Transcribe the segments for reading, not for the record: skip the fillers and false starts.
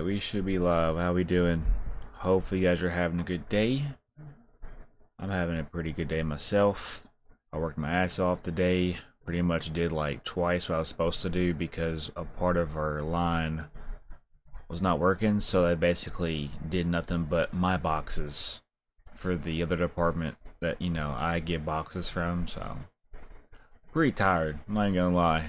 Alright, we should be live. How we doing? Hopefully you guys are having a good day. I'm having a pretty good day myself. I worked my ass off today. Pretty much did like twice what I was supposed to do because a part of our line was not working, so I basically did nothing but my boxes for the other department that, you know, I get boxes from, so pretty tired, I'm not even gonna lie.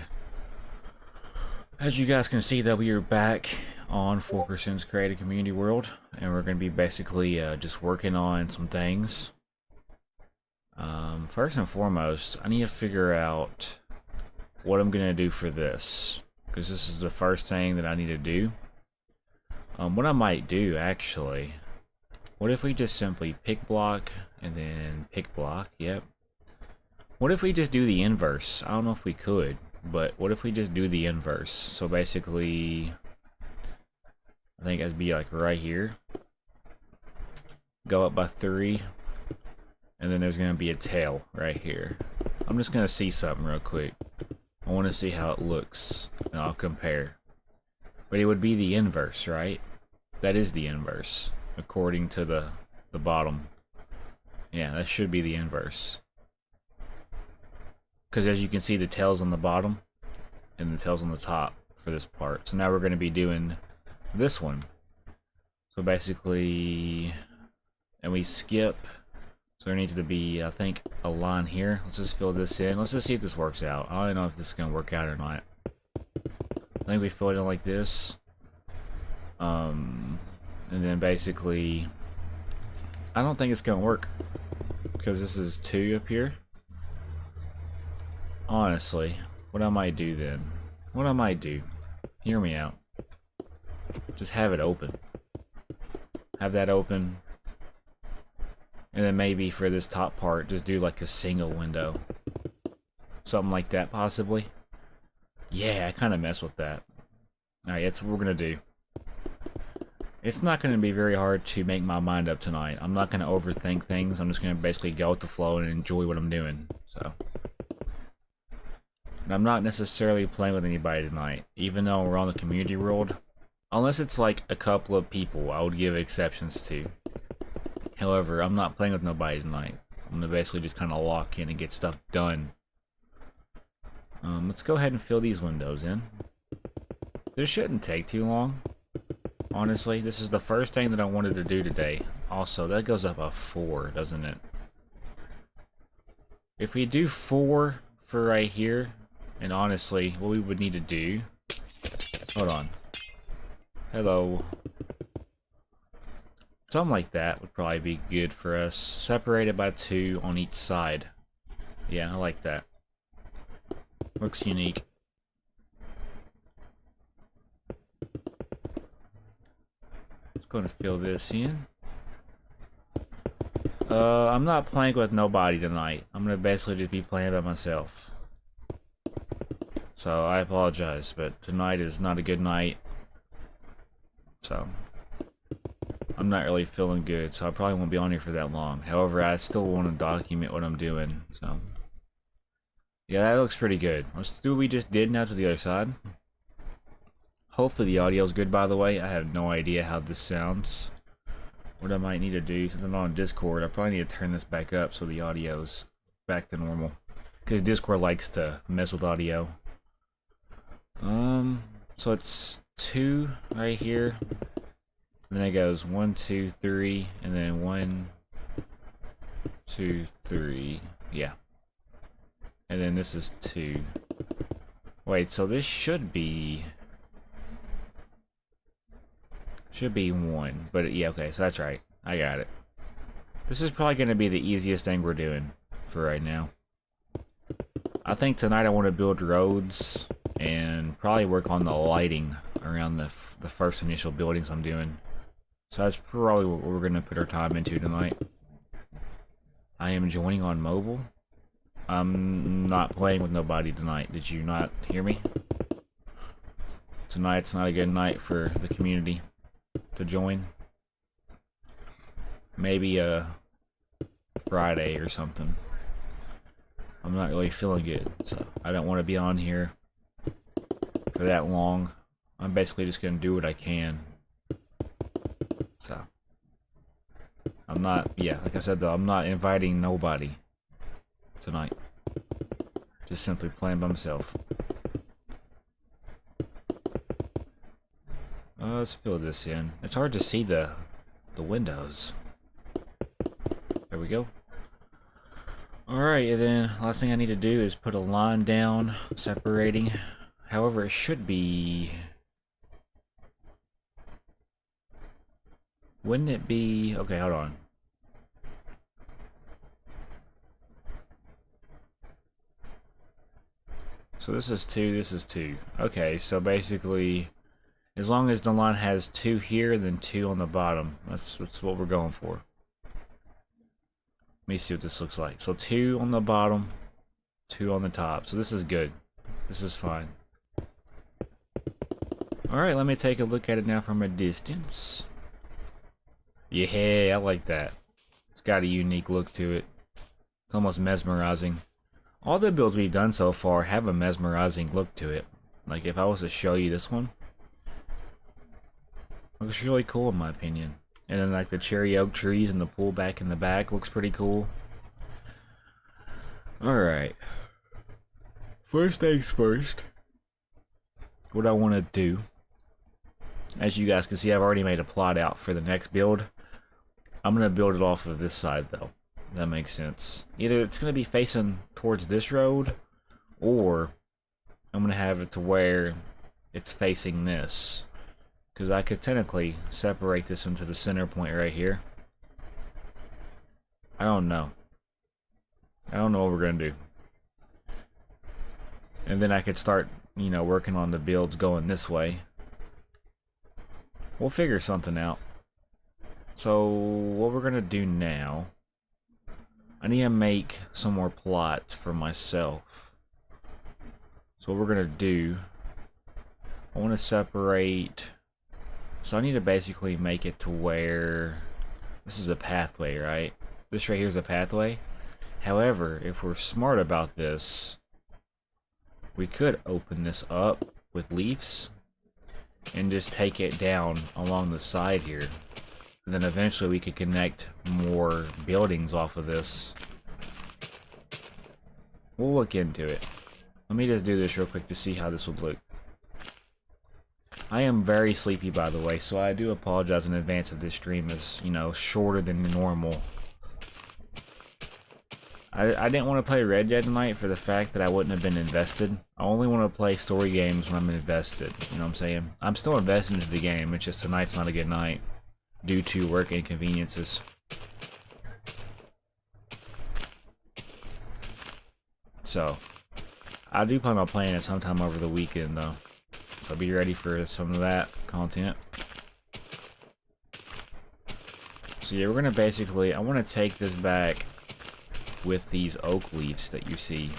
As you guys can see, that we are back on FU7KERSON'S Creative Community World, and we're going to be basically just working on some things. First and foremost, I need to figure out what I'm going to do for this, because this is the first thing that I need to do. What I might do, actually, what if we just simply pick block and then pick block? Yep. What if we just do the inverse? I don't know if we could. But what if we just do the inverse? So basically, I think it'd be like right here. Go up by 3. And then there's going to be a tail right here. I'm just going to see something real quick. I want to see how it looks. And I'll compare. But it would be the inverse, right? That is the inverse. According to the bottom. Yeah, that should be the inverse. Because as you can see, the tail's on the bottom and the tail's on the top for this part. So now we're going to be doing this one. So basically, and we skip. So there needs to be, I think, a line here. Let's just fill this in. Let's just see if this works out. I don't know if this is going to work out or not. I think we fill it in like this. And then basically, I don't think it's going to work. Because this is 2 up here. Honestly, what I might do then, what I might do, hear me out, just have it open, have that open, and then maybe for this top part, just do like a single window, something like that possibly. Yeah, I kind of mess with that. Alright, that's what we're going to do. It's not going to be very hard to make my mind up tonight. I'm not going to overthink things, I'm just going to basically go with the flow and enjoy what I'm doing, so. I'm not necessarily playing with anybody tonight, even though we're on the community world. Unless it's like a couple of people, I would give exceptions to. However, I'm not playing with nobody tonight. I'm gonna basically just kind of lock in and get stuff done. Let's go ahead and fill these windows in. This shouldn't take too long. Honestly, this is the first thing that I wanted to do today. Also, that goes up a 4, doesn't it? If we do 4 for right here, and honestly, what we would need to do... Hold on. Hello. Something like that would probably be good for us. Separated by 2 on each side. Yeah, I like that. Looks unique. Just going to fill this in. I'm not playing with nobody tonight. I'm going to basically just be playing by myself. So, I apologize, but tonight is not a good night. So, I'm not really feeling good, so I probably won't be on here for that long. However, I still want to document what I'm doing, so. Yeah, that looks pretty good. Let's do what we just did now to the other side. Hopefully the audio's good, by the way. I have no idea how this sounds. What I might need to do, since I'm on Discord, I probably need to turn this back up so the audio's back to normal. Because Discord likes to mess with audio. So it's 2 right here. And then it goes 1, 2, 3, and then 1, 2, 3. Yeah. And then this is 2. Wait, so this should be 1. But yeah, okay, so that's right. I got it. This is probably going to be the easiest thing we're doing for right now. I think tonight I want to build roads and probably work on the lighting around the first initial buildings I'm doing. So that's probably what we're going to put our time into tonight. I am joining on mobile. I'm not playing with nobody tonight. Did you not hear me? Tonight's not a good night for the community to join. Maybe a Friday or something. I'm not really feeling good, so I don't want to be on here for that long. I'm basically just going to do what I can. So I'm not, yeah, like I said though, I'm not inviting nobody tonight. Just simply playing by myself. Let's fill this in. It's hard to see the windows. There we go. Alright, and then last thing I need to do is put a line down separating. However, it should be... Wouldn't it be... Okay, hold on. So this is 2, this is 2. Okay, so basically, as long as the line has 2 here, then 2 on the bottom. That's what we're going for. Let me see what this looks like. So 2 on the bottom, 2 on the top. So this is good. This is fine. Alright, let me take a look at it now from a distance. Yeah, I like that. It's got a unique look to it. It's almost mesmerizing. All the builds we've done so far have a mesmerizing look to it. Like if I was to show you this one, it looks really cool in my opinion. And then like the cherry oak trees and the pool back in the back looks pretty cool. Alright. First things first. What I want to do, as you guys can see, I've already made a plot out for the next build. I'm going to build it off of this side though. That makes sense. Either it's going to be facing towards this road, or I'm going to have it to where it's facing this. Because I could technically separate this into the center point right here. I don't know. I don't know what we're going to do. And then I could start, you know, working on the builds going this way. We'll figure something out. So what we're going to do now, I need to make some more plots for myself. So what we're going to do, I want to separate... So I need to basically make it to where this is a pathway, right? This right here is a pathway. However, if we're smart about this, we could open this up with leaves and just take it down along the side here. And then eventually we could connect more buildings off of this. We'll look into it. Let me just do this real quick to see how this would look. I am very sleepy, by the way, so I do apologize in advance if this stream is, you know, shorter than normal. I didn't want to play Red Dead tonight for the fact that I wouldn't have been invested. I only want to play story games when I'm invested, you know what I'm saying? I'm still invested into the game, it's just tonight's not a good night due to work inconveniences. So, I do plan on playing it sometime over the weekend, though. So be ready for some of that content. So yeah, we're gonna basically, I want to take this back with these oak leaves that you see.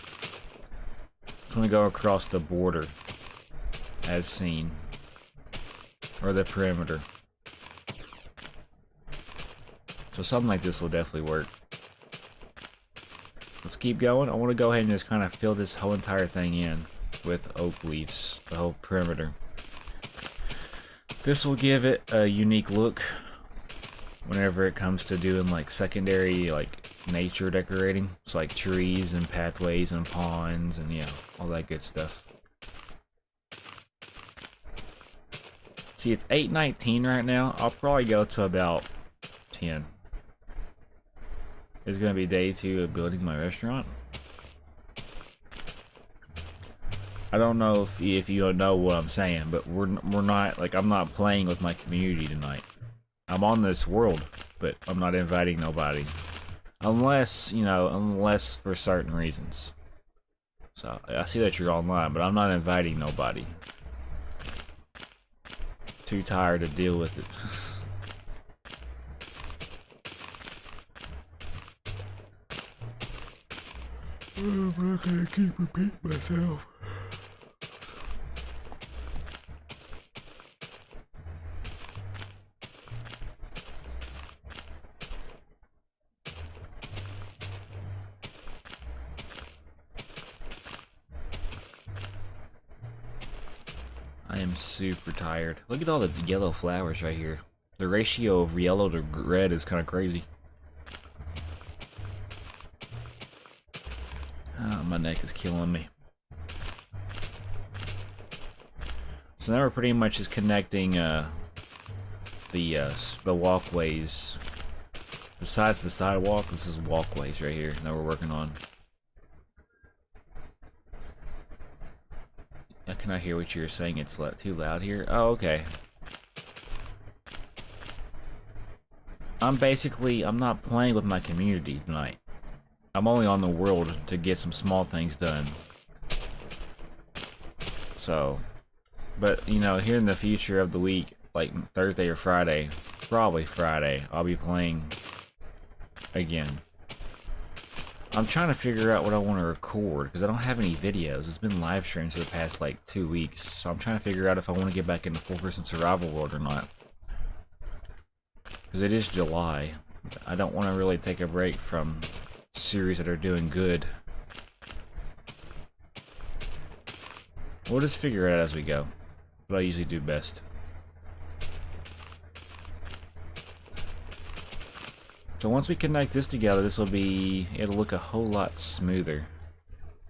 It's gonna go across the border as seen, or the perimeter. So something like this will definitely work. Let's keep going. I want to go ahead and just kind of fill this whole entire thing in with oak leaves, the whole perimeter. This will give it a unique look whenever it comes to doing like secondary like nature decorating. So like trees and pathways and ponds and yeah, all that good stuff. See, it's 8:19 right now. I'll probably go to about 10. It's gonna be day 2 of building my restaurant. I don't know if you don't know what I'm saying, but we're not, like, I'm not playing with my community tonight. I'm on this world, but I'm not inviting nobody. Unless, you know, unless for certain reasons. So, I see that you're online, but I'm not inviting nobody. Too tired to deal with it. I'm not gonna keep repeating myself. I am super tired. Look at all the yellow flowers right here. The ratio of yellow to red is kind of crazy. Oh, my neck is killing me. So now we're pretty much just connecting the walkways. Besides the sidewalk, this is walkways right here that we're working on. I cannot hear what you're saying. It's too loud here. Oh, okay. I'm not playing with my community tonight. I'm only on the world to get some small things done. So, but you know, here in the future of the week, like Thursday or Friday, probably Friday, I'll be playing again. I'm trying to figure out what I want to record because I don't have any videos. It's been live streams for the past like 2 weeks, so I'm trying to figure out if I want to get back into full-person survival world or not. Because it is July. I don't want to really take a break from series that are doing good. We'll just figure it out as we go. What I usually do best. So once we connect this together, it'll look a whole lot smoother.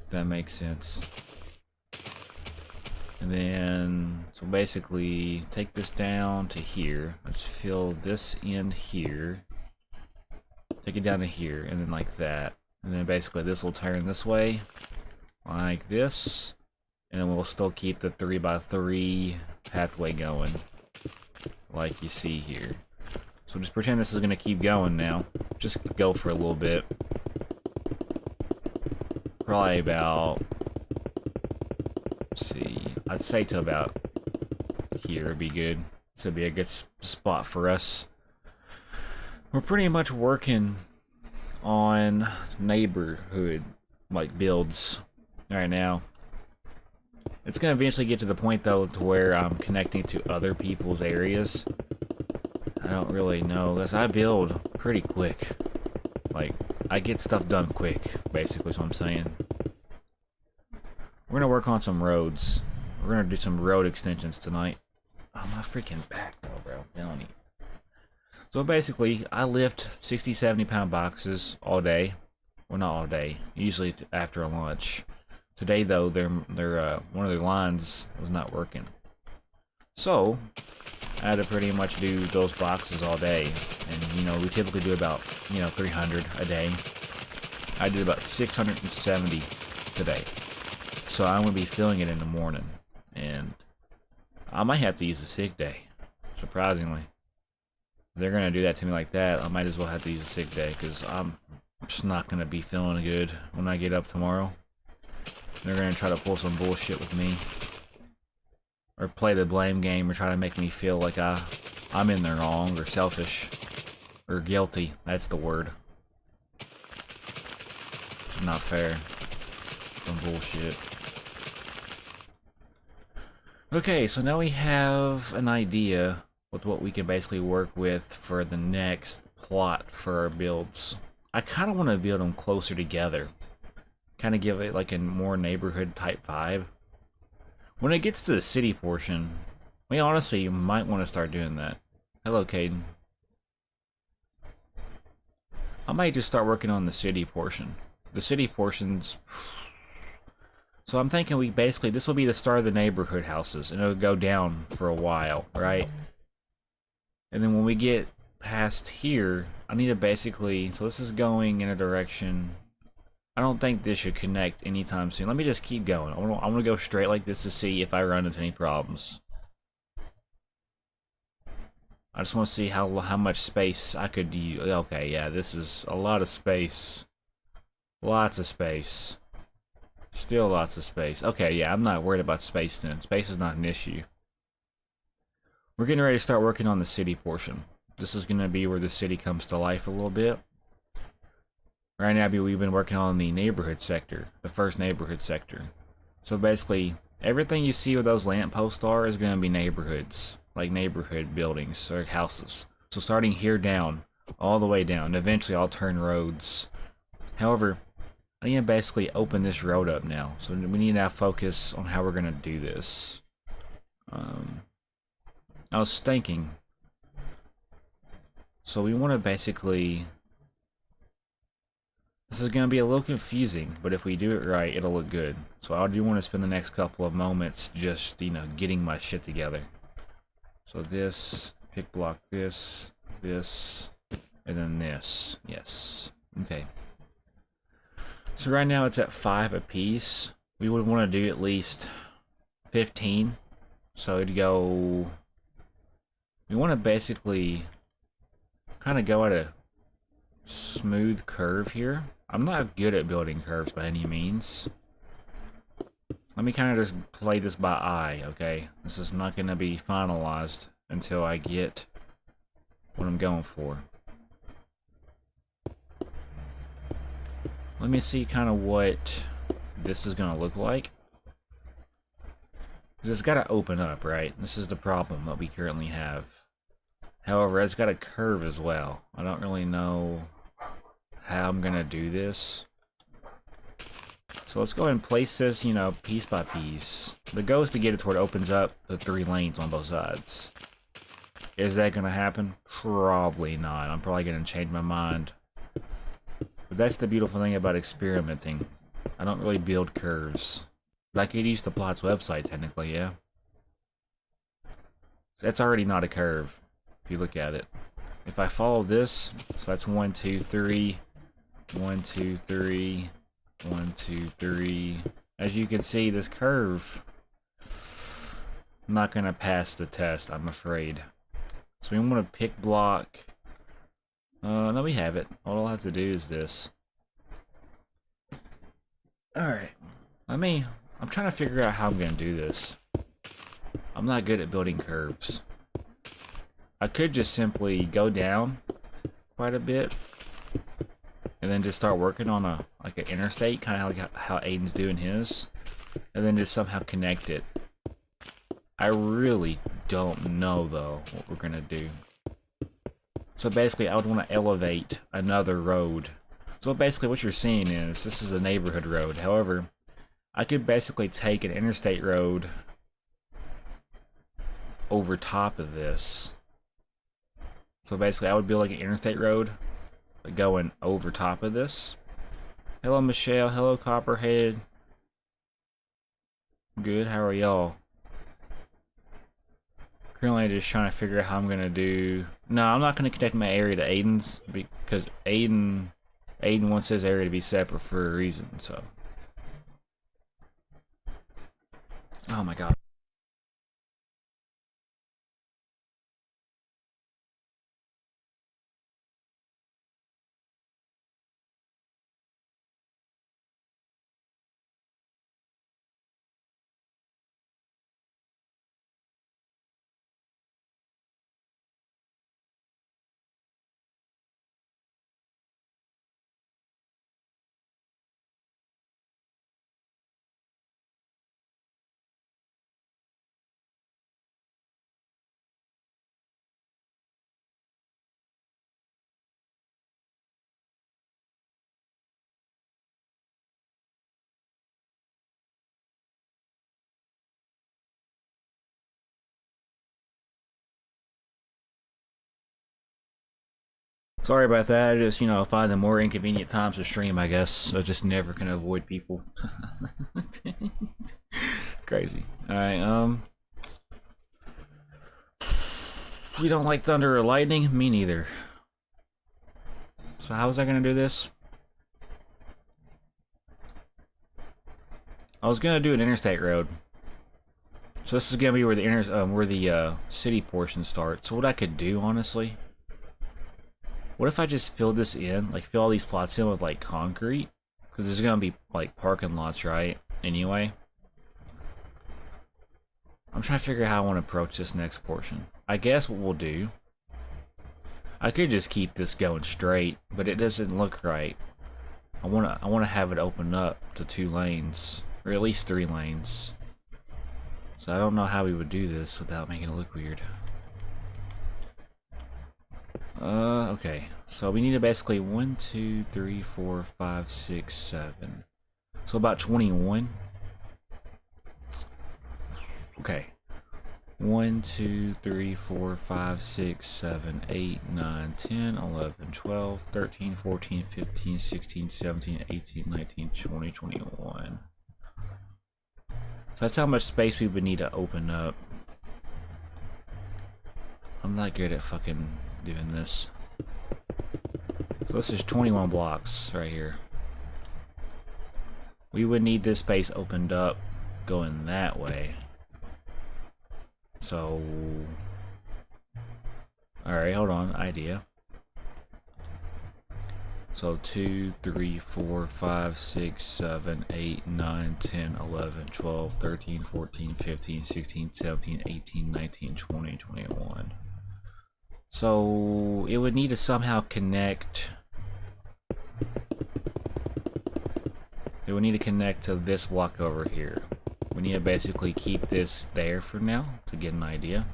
If that makes sense. And then, so basically, take this down to here. Let's fill this in here. Take it down to here, and then like that. And then basically this will turn this way, like this. And then we'll still keep the 3x3 pathway going, like you see here. So just pretend this is going to keep going now. Just go for a little bit. Probably about, let's see, I'd say to about here would be good. This would be a good spot for us. We're pretty much working on neighborhood, like, builds right now. It's going to eventually get to the point, though, to where I'm connecting to other people's areas. I don't really know, because I build pretty quick. Like, I get stuff done quick, basically is what I'm saying. We're going to work on some roads. We're going to do some road extensions tonight. Oh, my freaking back, though, bro. Don't eat. So basically, I lift 60, 70 pound boxes all day. Well, not all day. Usually after lunch. Today, though, one of their lines was not working. So, I had to pretty much do those boxes all day. And, you know, we typically do about, 300 a day. I did about 670 today. So I'm going to be filling it in the morning. And I might have to use a sick day, surprisingly. If they're going to do that to me like that, I might as well have to use a sick day, because I'm just not going to be feeling good when I get up tomorrow. They're going to try to pull some bullshit with me. Or play the blame game, or try to make me feel like I'm in the wrong, or selfish, or guilty. That's the word. It's not fair. Some bullshit. Okay, so now we have an idea with what we can basically work with for the next plot for our builds. I kind of want to build them closer together. Kind of give it like a more neighborhood type vibe. When it gets to the city portion, we honestly might want to start doing that. Hello, Caden. I might just start working on the city portion. The city portions... So I'm thinking this will be the start of the neighborhood houses, and it'll go down for a while, right? And then when we get past here, I need to basically... So this is going in a direction... I don't think this should connect anytime soon. Let me just keep going. I want to go straight like this to see if I run into any problems. I just want to see how much space I could use. Okay, yeah, this is a lot of space. Lots of space. Still lots of space. Okay, yeah, I'm not worried about space then. Space is not an issue. We're getting ready to start working on the city portion. This is going to be where the city comes to life a little bit. Right now, we've been working on the neighborhood sector, the first neighborhood sector. So basically, everything you see where those lampposts are is going to be neighborhoods, like neighborhood buildings or houses. So starting here down, all the way down, eventually I'll turn roads. However, I need to basically open this road up now. So we need to now focus on how we're going to do this. I was thinking, So we want to basically... This is going to be a little confusing, but if we do it right, it'll look good. So I do want to spend the next couple of moments just, you know, getting my shit together. So this, pick block this, this, and then this. Yes. Okay. So right now it's at 5 apiece. We would want to do at least 15. So it'd go... We want to basically kind of go at a smooth curve here. I'm not good at building curves by any means. Let me kind of just play this by eye, okay? This is not going to be finalized until I get what I'm going for. Let me see kind of what this is going to look like. Because it's got to open up, right? This is the problem that we currently have. However, it's got a curve as well. I don't really know how I'm going to do this. So let's go ahead and place this, you know, piece by piece. The goal is to get it to where it opens up the 3 lanes on both sides. Is that going to happen? Probably not. I'm probably going to change my mind. But that's the beautiful thing about experimenting. I don't really build curves. But I could use the Plot's website, technically, yeah? So that's already not a curve, if you look at it. If I follow this, so that's 1, 2, 3, 1, 2, 3, 1, 2, 3. As you can see, this curve, I'm not going to pass the test, I'm afraid. So we want to pick block. No, we have it. All I'll have to do is this. Alright. I'm trying to figure out how I'm going to do this. I'm not good at building curves. I could just simply go down quite a bit and then just start working on an interstate, kind of like how Aiden's doing his, and then just somehow connect it. I really don't know though what we're gonna do. So basically I would want to elevate another road. So basically what you're seeing is this is a neighborhood road. However, I could basically take an interstate road over top of this. So basically I would build like an interstate road going over top of this. Hello Michelle, hello Copperhead. Good, how are y'all? Currently just trying to figure out how I'm gonna do... No, I'm not gonna connect my area to Aiden's because Aiden wants his area to be separate for a reason, so. Oh my god. Sorry about that. I just, you know, find the more inconvenient times to stream, I guess. I just never can avoid people. Crazy. Alright, you don't like thunder or lightning? Me neither. So how was I gonna do this? I was gonna do an interstate road. So this is gonna be where the city portion starts. So what I could do, honestly, what if I just fill this in, like fill all these plots in with like concrete? Because there's gonna be like parking lots, right? Anyway, I'm trying to figure out how I want to approach this next portion. I guess what we'll do, I could just keep this going straight, but it doesn't look right. I wanna have it open up to 2 lanes, or at least 3 lanes. So I don't know how we would do this without making it look weird. Okay. So we need to basically 1, 2, 3, 4, 5, 6, 7. So about 21. Okay. 1, 2, 3, 4, 5, 6, 7, 8, 9, 10, 11, 12, 13, 14, 15, 16, 17, 18, 19, 20, 21. So that's how much space we would need to open up. I'm not good at fucking doing this. So this is 21 blocks right here. We would need this space opened up going that way. So, alright, hold on, idea. So 2, 3, 4, 5, 6, 7, 8, 9, 10, 11, 12, 13, 14, 15, 16, 17, 18, 19, 20, 21. So it would need to somehow connect. It would need to connect to this block over here. We need to basically keep this there for now to get an idea.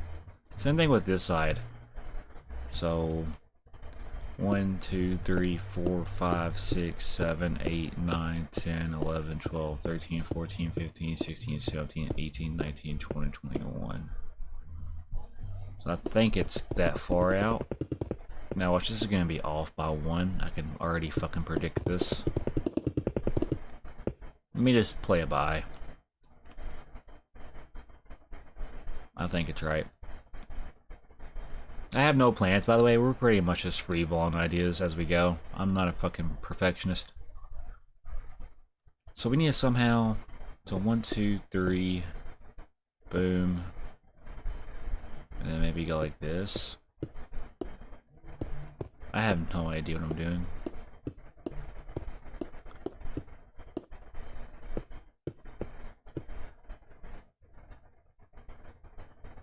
Same thing with this side. So 1, 2, 3, 4, 5, 6, 7, 8, 9, 10, 11, 12, 13, 14, 15, 16, 17, 18, 19, 20, 21. So I think it's that far out. Now watch, this is going to be off by 1. I can already fucking predict this. Let me just play it by. I think it's right. I have no plans, by the way. We're pretty much just freeballing ideas as we go. I'm not a fucking perfectionist. So we need to somehow... So 1, 2, 3... Boom. And then maybe go like this. I have no idea what I'm doing.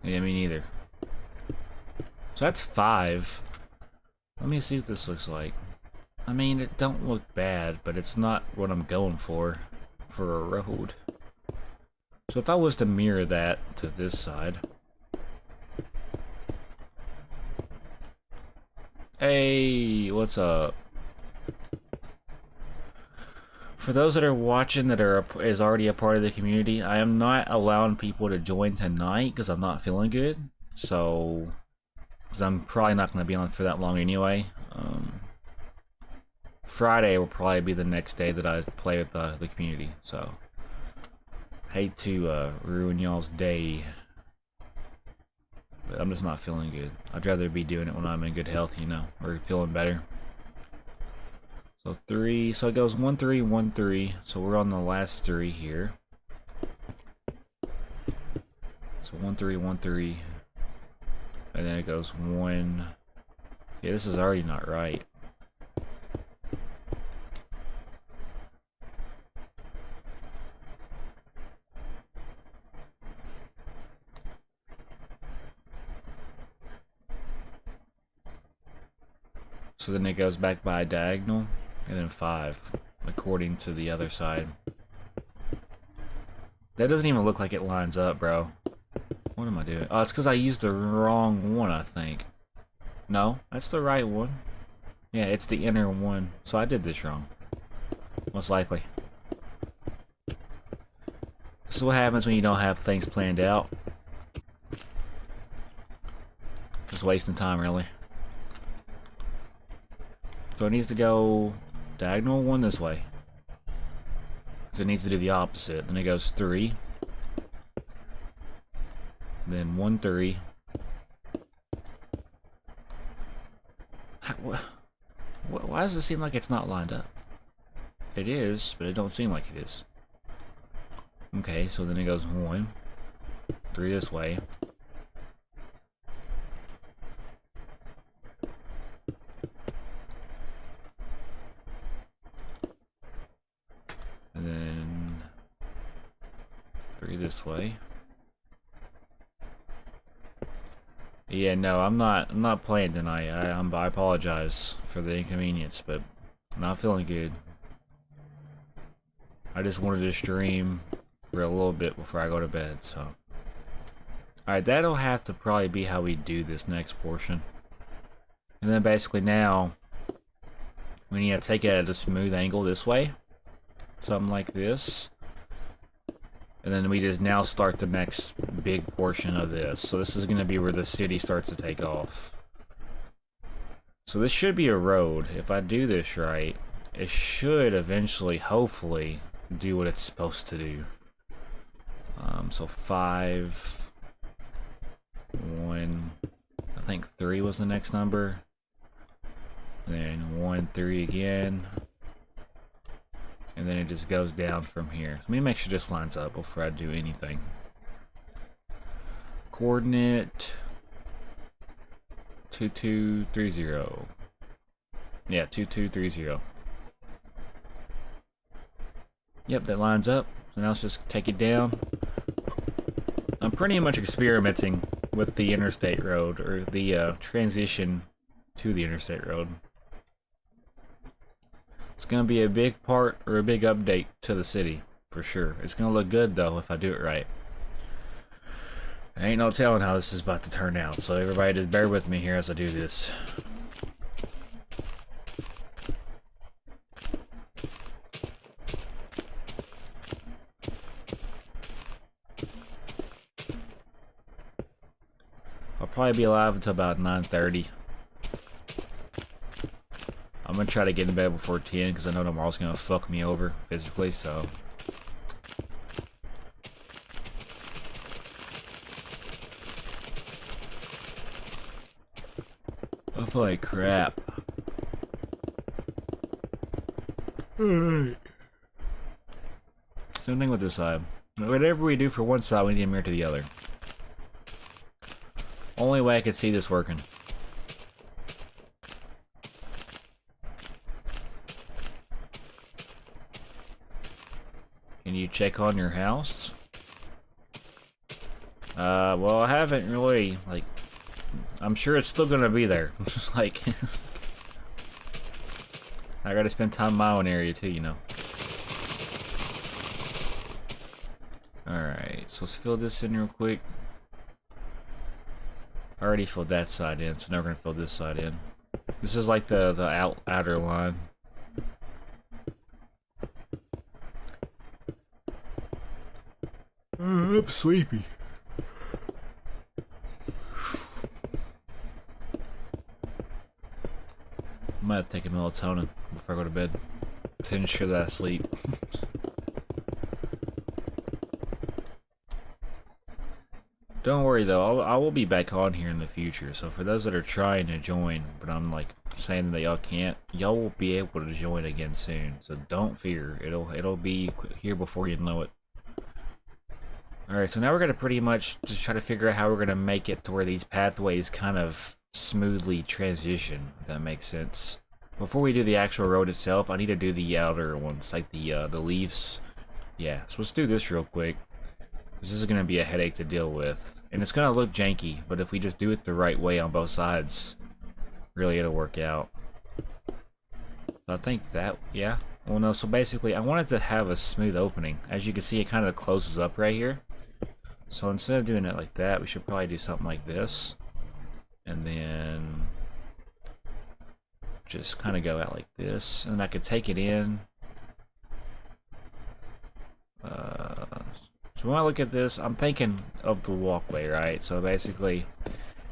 Yeah, me neither. So that's 5. Let me see what this looks like. I mean, it don't look bad, but it's not what I'm going for a road. So if I was to mirror that to this side. Hey, what's up? For those that are watching that is already a part of the community, I am not allowing people to join tonight because I'm not feeling good. So, because I'm probably not going to be on for that long anyway. Friday will probably be the next day that I play with the community. So, hate to ruin y'all's day, but I'm just not feeling good. I'd rather be doing it when I'm in good health, you know, or feeling better. So 3, so it goes 1, 3, 1, 3. So we're on the last 3 here. So 1, 3, 1, 3. And then it goes 1. Yeah, this is already not right. So then it goes back by a diagonal. And then 5, according to the other side. That doesn't even look like it lines up, bro. What am I doing? Oh, it's because I used the wrong one, I think. No, that's the right one. Yeah, it's the inner one. So I did this wrong. Most likely. This is what happens when you don't have things planned out. Just wasting time, really. So it needs to go diagonal 1 this way. So it needs to do the opposite. Then it goes 3. Then 1, 3. Why does it seem like it's not lined up? It is, but it don't seem like it is. Okay, so then it goes 1, 3 this way. And then 3 this way. Yeah, no, I'm not playing tonight. I apologize for the inconvenience, but I'm not feeling good. I just wanted to stream for a little bit before I go to bed, so. Alright, that'll have to probably be how we do this next portion. And then basically now, we need to take it at a smooth angle this way. Something like this. And then we just now start the next big portion of this. So this is going to be where the city starts to take off. So this should be a road. If I do this right, it should eventually, hopefully, do what it's supposed to do. So 5, 1, I think 3 was the next number. Then 1, 3 again. And then it just goes down from here. Let me make sure this lines up before I do anything. Coordinate 2230. Yeah, 2230. Yep, that lines up. So now let's just take it down. I'm pretty much experimenting with the interstate road, or the transition to the interstate road. It's going to be a big part, or a big update to the city, for sure. It's going to look good, though, if I do it right. There ain't no telling how this is about to turn out, so everybody just bear with me here as I do this. I'll probably be alive until about 9:30. I'm gonna try to get in bed before 10 because I know tomorrow's gonna fuck me over physically, so. I feel like crap. Alright. Same thing with this side. Whatever we do for one side, we need to mirror to the other. Only way I could see this working. Can you check on your house? Well, I haven't really, like, I'm sure it's still gonna be there. Like, I gotta spend time in my own area too, you know. Alright, so let's fill this in real quick. I already filled that side in, so now we're gonna fill this side in. This is like the outer line. I'm sleepy. I might have to take a melatonin before I go to bed to ensure that I sleep. Don't worry though, I will be back on here in the future, so for those that are trying to join, but I'm like saying that y'all can't, y'all will be able to join again soon, so don't fear, it'll be here before you know it. Alright, so now we're gonna pretty much just try to figure out how we're gonna make it to where these pathways kind of smoothly transition, if that makes sense. Before we do the actual road itself, I need to do the outer ones, like the leaves. Yeah, so let's do this real quick. This is going to be a headache to deal with. And it's going to look janky, but if we just do it the right way on both sides, really it'll work out. I think that, yeah. Well, no, so basically I wanted to have a smooth opening. As you can see, it kind of closes up right here. So instead of doing it like that, we should probably do something like this. And then just kind of go out like this. And I could take it in. So when I look at this, I'm thinking of the walkway, right? So basically,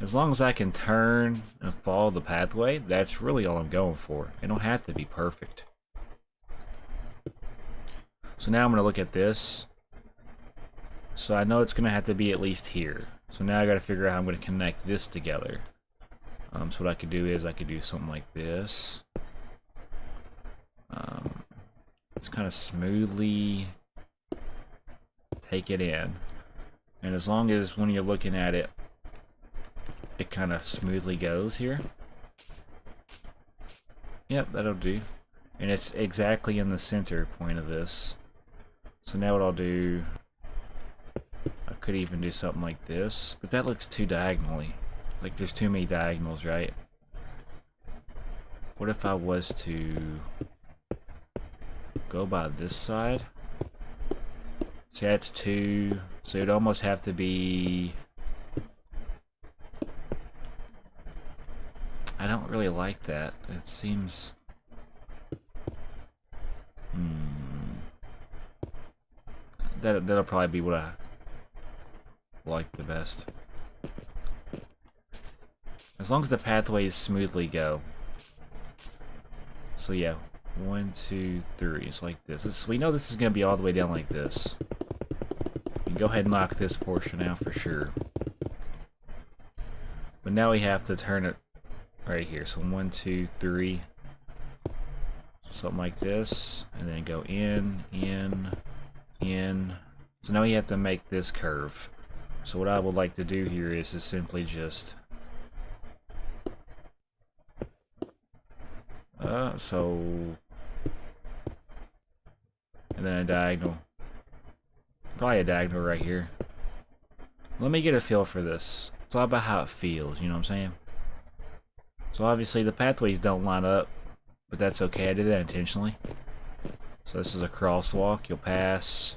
as long as I can turn and follow the pathway, that's really all I'm going for. It don't have to be perfect. So now I'm going to look at this. So I know it's going to have to be at least here. So now I got to figure out how I'm going to connect this together. So what I could do is I could do something like this. Just kind of smoothly take it in, and as long as when you're looking at it, it kind of smoothly goes here. Yep, that'll do. And it's exactly in the center point of this. So now what I'll do, I could even do something like this, but that looks too diagonally. Like there's too many diagonals, right? What if I was to go by this side? See, that's 2, so it'd almost have to be... I don't really like that. It seems... that'll probably be what I like the best. As long as the pathways smoothly go. So yeah, 1, 2, 3. It's like this. We know this is gonna be all the way down like this. You can go ahead and knock this portion out for sure. But now we have to turn it right here. So 1, 2, 3. Something like this, and then go in, in. So now we have to make this curve. So what I would like to do here is simply just and then a diagonal. Probably a diagonal right here. Let me get a feel for this. It's all about how it feels, you know what I'm saying? So obviously the pathways don't line up, but that's okay. I did that intentionally. So this is a crosswalk. You'll pass.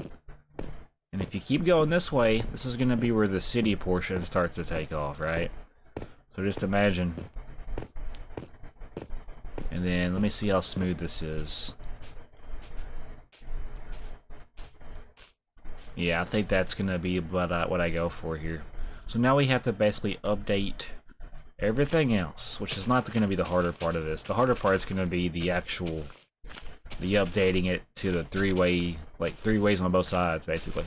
And if you keep going this way, this is going to be where the city portion starts to take off, right? So just imagine. And then let me see how smooth this is. Yeah, I think that's going to be about what I go for here. So now we have to basically update everything else, which is not going to be the harder part of this. The harder part is going to be the updating it to the three-way, like 3 ways on both sides, basically.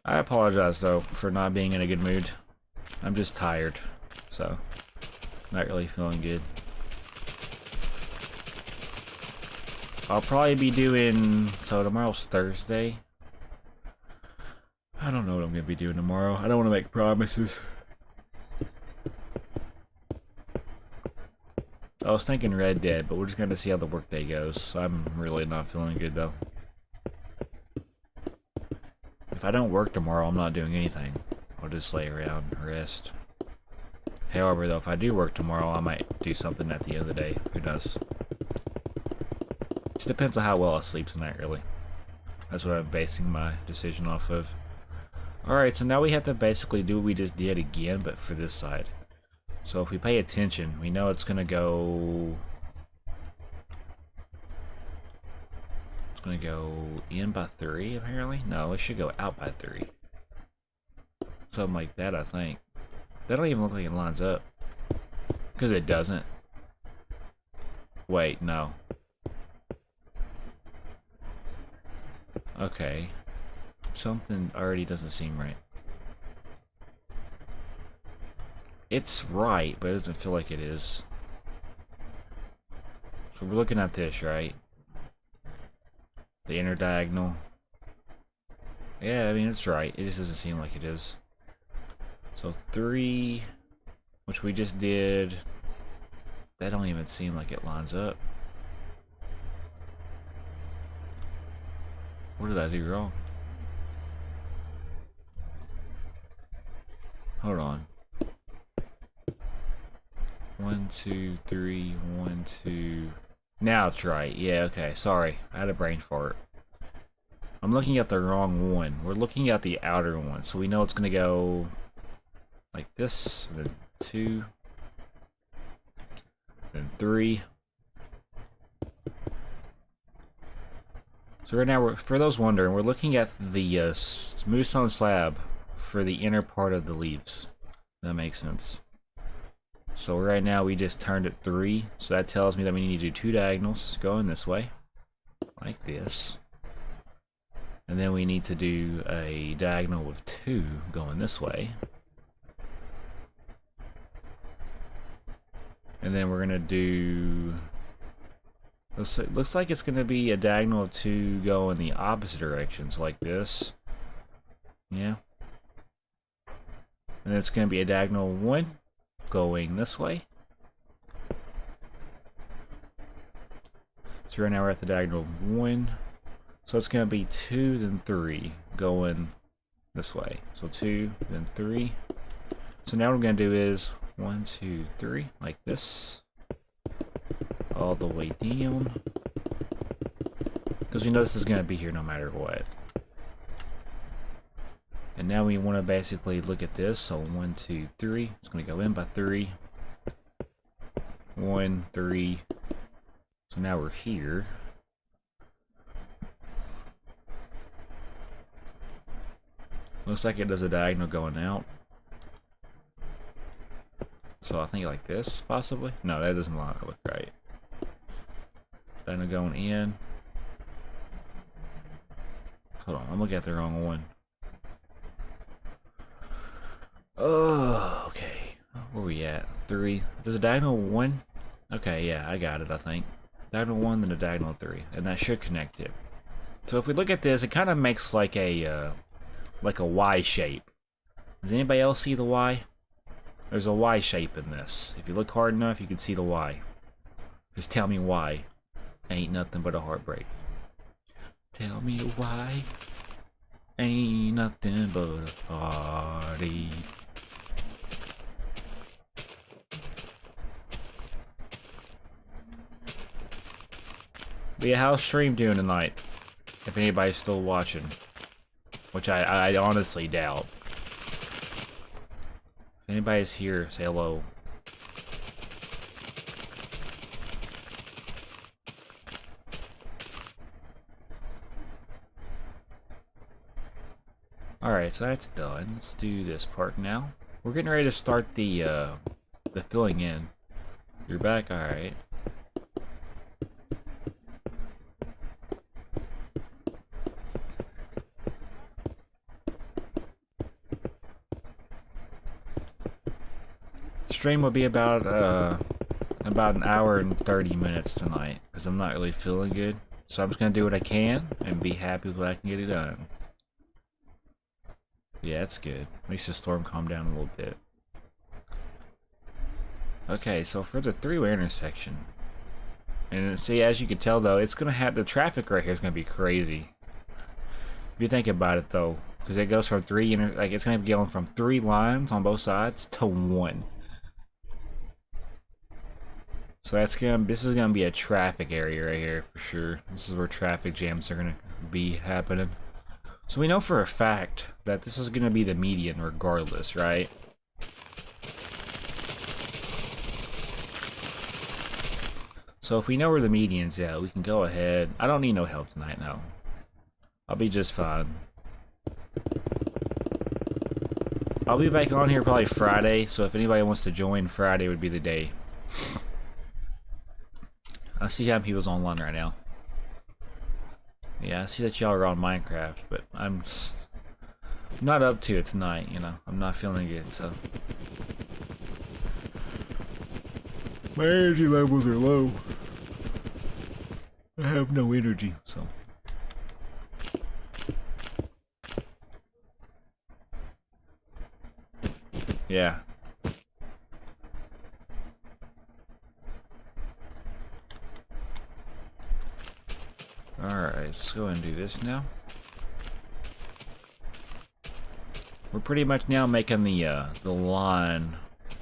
I apologize, though, for not being in a good mood. I'm just tired, so not really feeling good. I'll probably be doing, so tomorrow's Thursday. I don't know what I'm going to be doing tomorrow. I don't want to make promises. I was thinking Red Dead, but we're just going to see how the workday goes. So I'm really not feeling good, though. If I don't work tomorrow, I'm not doing anything. I'll just lay around and rest. However, though, if I do work tomorrow, I might do something at the end of the day. Who knows? Just depends on how well I sleep tonight, really. That's what I'm basing my decision off of. Alright, so now we have to basically do what we just did again, but for this side. So if we pay attention, we know it's gonna go... It's gonna go in by 3, apparently? No, it should go out by 3. Something like that, I think. That don't even look like it lines up. Because it doesn't. Wait, no. Okay. Something already doesn't seem right. It's right, but it doesn't feel like it is. So we're looking at this, right? The inner diagonal. Yeah, I mean, it's right. It just doesn't seem like it is. So 3, which we just did, that don't even seem like it lines up. What did I do wrong? Hold on. 1, 2, 3, 1, 2. Now it's right. Yeah, okay. Sorry. I had a brain fart. I'm looking at the wrong one. We're looking at the outer one. So we know it's going to go like this. Then 2. Then 3. So right now, for those wondering, we're looking at the smooth stone slab for the inner part of the leaves. That makes sense. So right now we just turned it 3, so that tells me that we need to do 2 diagonals going this way, like this. And then we need to do a diagonal with 2 going this way. And then we're gonna do... Looks like it's gonna be a diagonal of 2 go in the opposite directions, like this. Yeah. And it's gonna be a diagonal 1 going this way. So right now we're at the diagonal 1. So it's going to be 2, then 3 going this way. So 2, then 3. So now what we're going to do is 1, 2, 3, like this. All the way down. Because we know this is going to be here no matter what. And now we want to basically look at this. So 1, 2, 3. It's going to go in by 3. 1, 3. So now we're here. Looks like it does a diagonal going out. So I think like this, possibly? No, that doesn't look right. Diagonal going in. Hold on, I'm looking at the wrong one. Oh, okay. Where we at? 3. There's a diagonal 1? Okay, yeah, I got it, I think. Diagonal 1, then a diagonal 3. And that should connect it. So if we look at this, it kind of makes like a Y shape. Does anybody else see the Y? There's a Y shape in this. If you look hard enough, you can see the Y. Just tell me why. Ain't nothing but a heartbreak. Tell me why. Ain't nothing but a party. But yeah, how's stream doing tonight? If anybody's still watching. Which I honestly doubt. If anybody's here, say hello. Alright, so that's done. Let's do this part now. We're getting ready to start the filling in. You're back? Alright. Stream will be about an hour and 30 minutes tonight, because I'm not really feeling good. So I'm just gonna do what I can and be happy when I can get it done. Yeah, that's good. At least the storm calmed down a little bit. Okay, so for the three-way intersection, and see, as you can tell though, it's gonna have the traffic right here is gonna be crazy. If you think about it though, because it goes from it's gonna be going from 3 lines on both sides to 1. So this is gonna be a traffic area right here for sure. This is where traffic jams are gonna be happening. So we know for a fact that this is gonna be the median regardless, right? So if we know where the median's at, we can go ahead. I don't need no help tonight, no. I'll be just fine. I'll be back on here probably Friday, so if anybody wants to join, Friday would be the day. I see how people's online right now. Yeah, I see that y'all are on Minecraft, but I'm not up to it tonight, you know. I'm not feeling good, so. My energy levels are low. I have no energy, so. Yeah. Alright, let's go ahead and do this now. We're pretty much now making the line,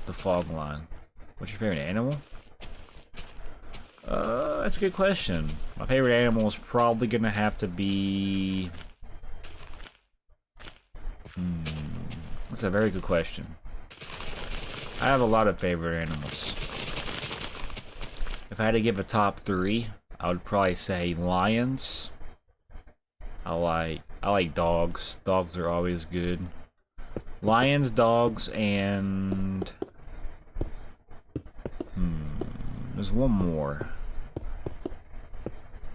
the fog line. What's your favorite animal? That's a good question. My favorite animal is probably gonna have to be... That's a very good question. I have a lot of favorite animals. If I had to give a top 3, I would probably say lions. I like dogs. Dogs are always good. Lions, dogs, and there's one more.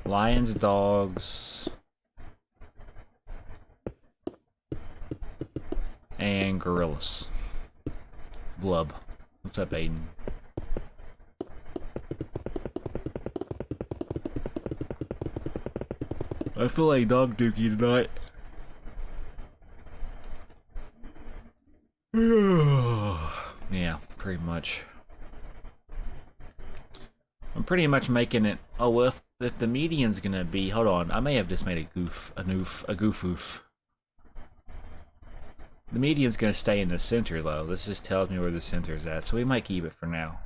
Lions, dogs, and gorillas. Blub. What's up, Aiden? I feel like dog dookie tonight. Yeah, pretty much. I'm pretty much making it. Oh, if the median's gonna be, hold on, I may have just made a goof-oof. The median's gonna stay in the center though. This just tells me where the center's at, so we might keep it for now.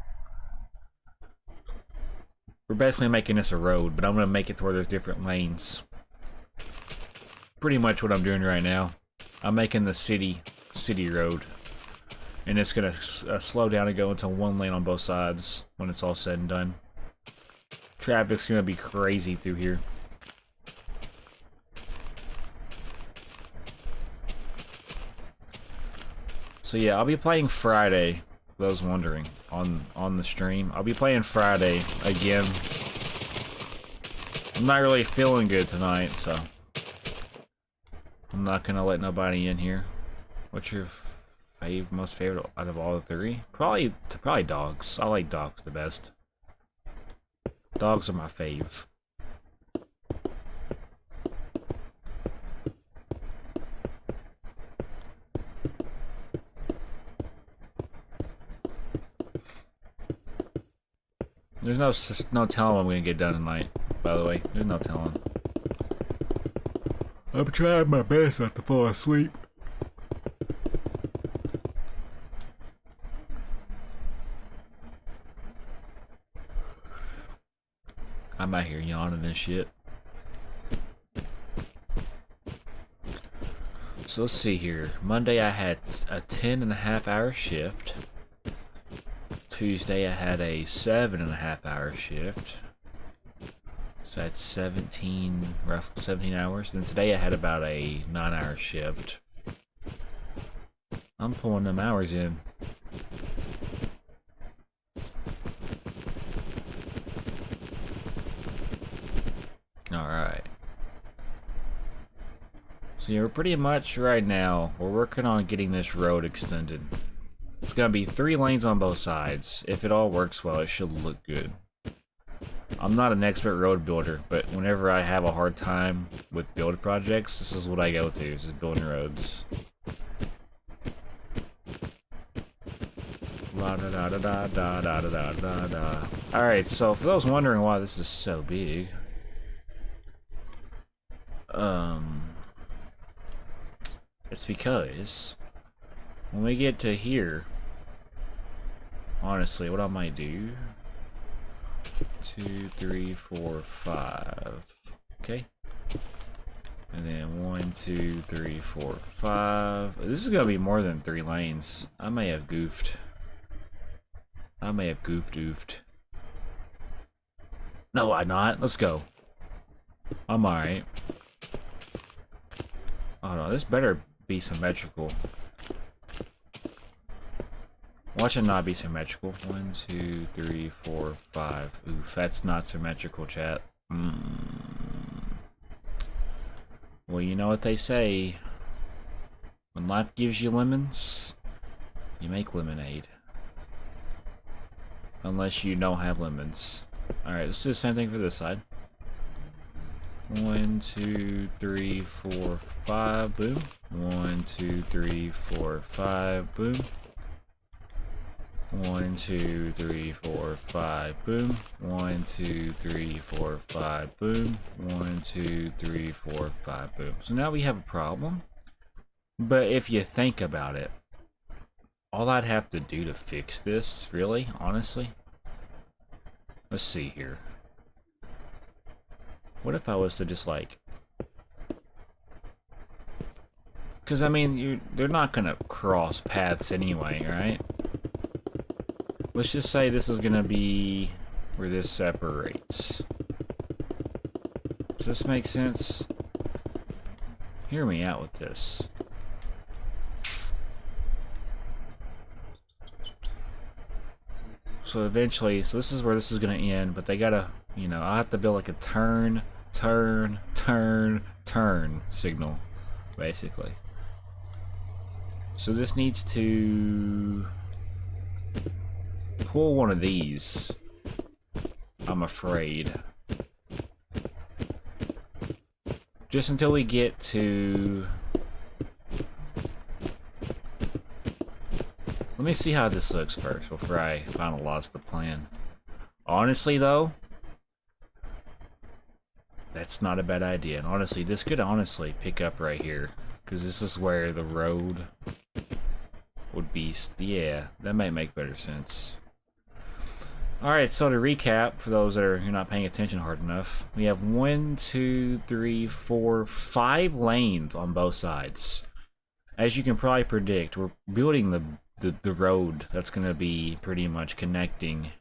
We're basically making this a road, but I'm gonna make it to where there's different lanes. Pretty much what I'm doing right now. I'm making the city road, and it's gonna slow down and go into 1 lane on both sides when it's all said and done. Traffic's gonna be crazy through here. So yeah, I'll be playing Friday, for those wondering, on the stream. I'll be playing Friday again. I'm not really feeling good tonight, so I'm not gonna let nobody in here. What's your most favorite out of all the three? Probably dogs. I like dogs the best. Dogs are my fave. There's no telling what I'm gonna get done tonight, by the way. There's no telling. I'm trying my best not to fall asleep. I'm out here yawning and shit. So let's see here. Monday I had a 10.5-hour shift. Tuesday I had a 7.5-hour shift. So that's 17 hours. Then today I had about a 9-hour shift. I'm pulling them hours in. Alright. So yeah, we're pretty much right now, we're working on getting this road extended. It's gonna be 3 lanes on both sides. If it all works well, it should look good. I'm not an expert road builder, but whenever I have a hard time with build projects, this is what I go to, is building roads. Alright, so for those wondering why this is so big, it's because when we get to here, honestly, what I might do, 2, 3, 4, 5, okay, and then 1, 2, 3, 4, 5. This is gonna be more than 3 lanes. I may have goofed. Oofed. No, I'm not. Let's go. I'm alright. Oh no, this better be symmetrical. Watch it not be symmetrical. 1, 2, 3, 4, 5. Oof, that's not symmetrical, chat. Well, you know what they say. When life gives you lemons, you make lemonade. Unless you don't have lemons. Alright, let's do the same thing for this side. 1, 2, 3, 4, 5, boom. 1, 2, 3, 4, 5, boom. 1, 2, 3, 4, 5, boom. 1, 2, 3, 4, 5, boom. 1, 2, 3, 4, 5, boom. So now we have a problem. But if you think about it, all I'd have to do to fix this, really, honestly. Let's see here. What if I was to just like, because I mean, they're not gonna cross paths anyway, right? Let's just say this is gonna be where this separates. Does this make sense? Hear me out with this. So eventually, so this is where this is gonna end, but they gotta, you know, I'll have to build like a turn signal, basically. So this needs to pull one of these, I'm afraid. Just until we get to... Let me see how this looks first before I finalize the plan. Honestly though, that's not a bad idea. And honestly, this could honestly pick up right here, because this is where the road would be. Yeah, that might make better sense. Alright, so to recap, for those that are not paying attention hard enough, we have 1, 2, 3, 4, 5 lanes on both sides. As you can probably predict, we're building the road that's going to be pretty much connecting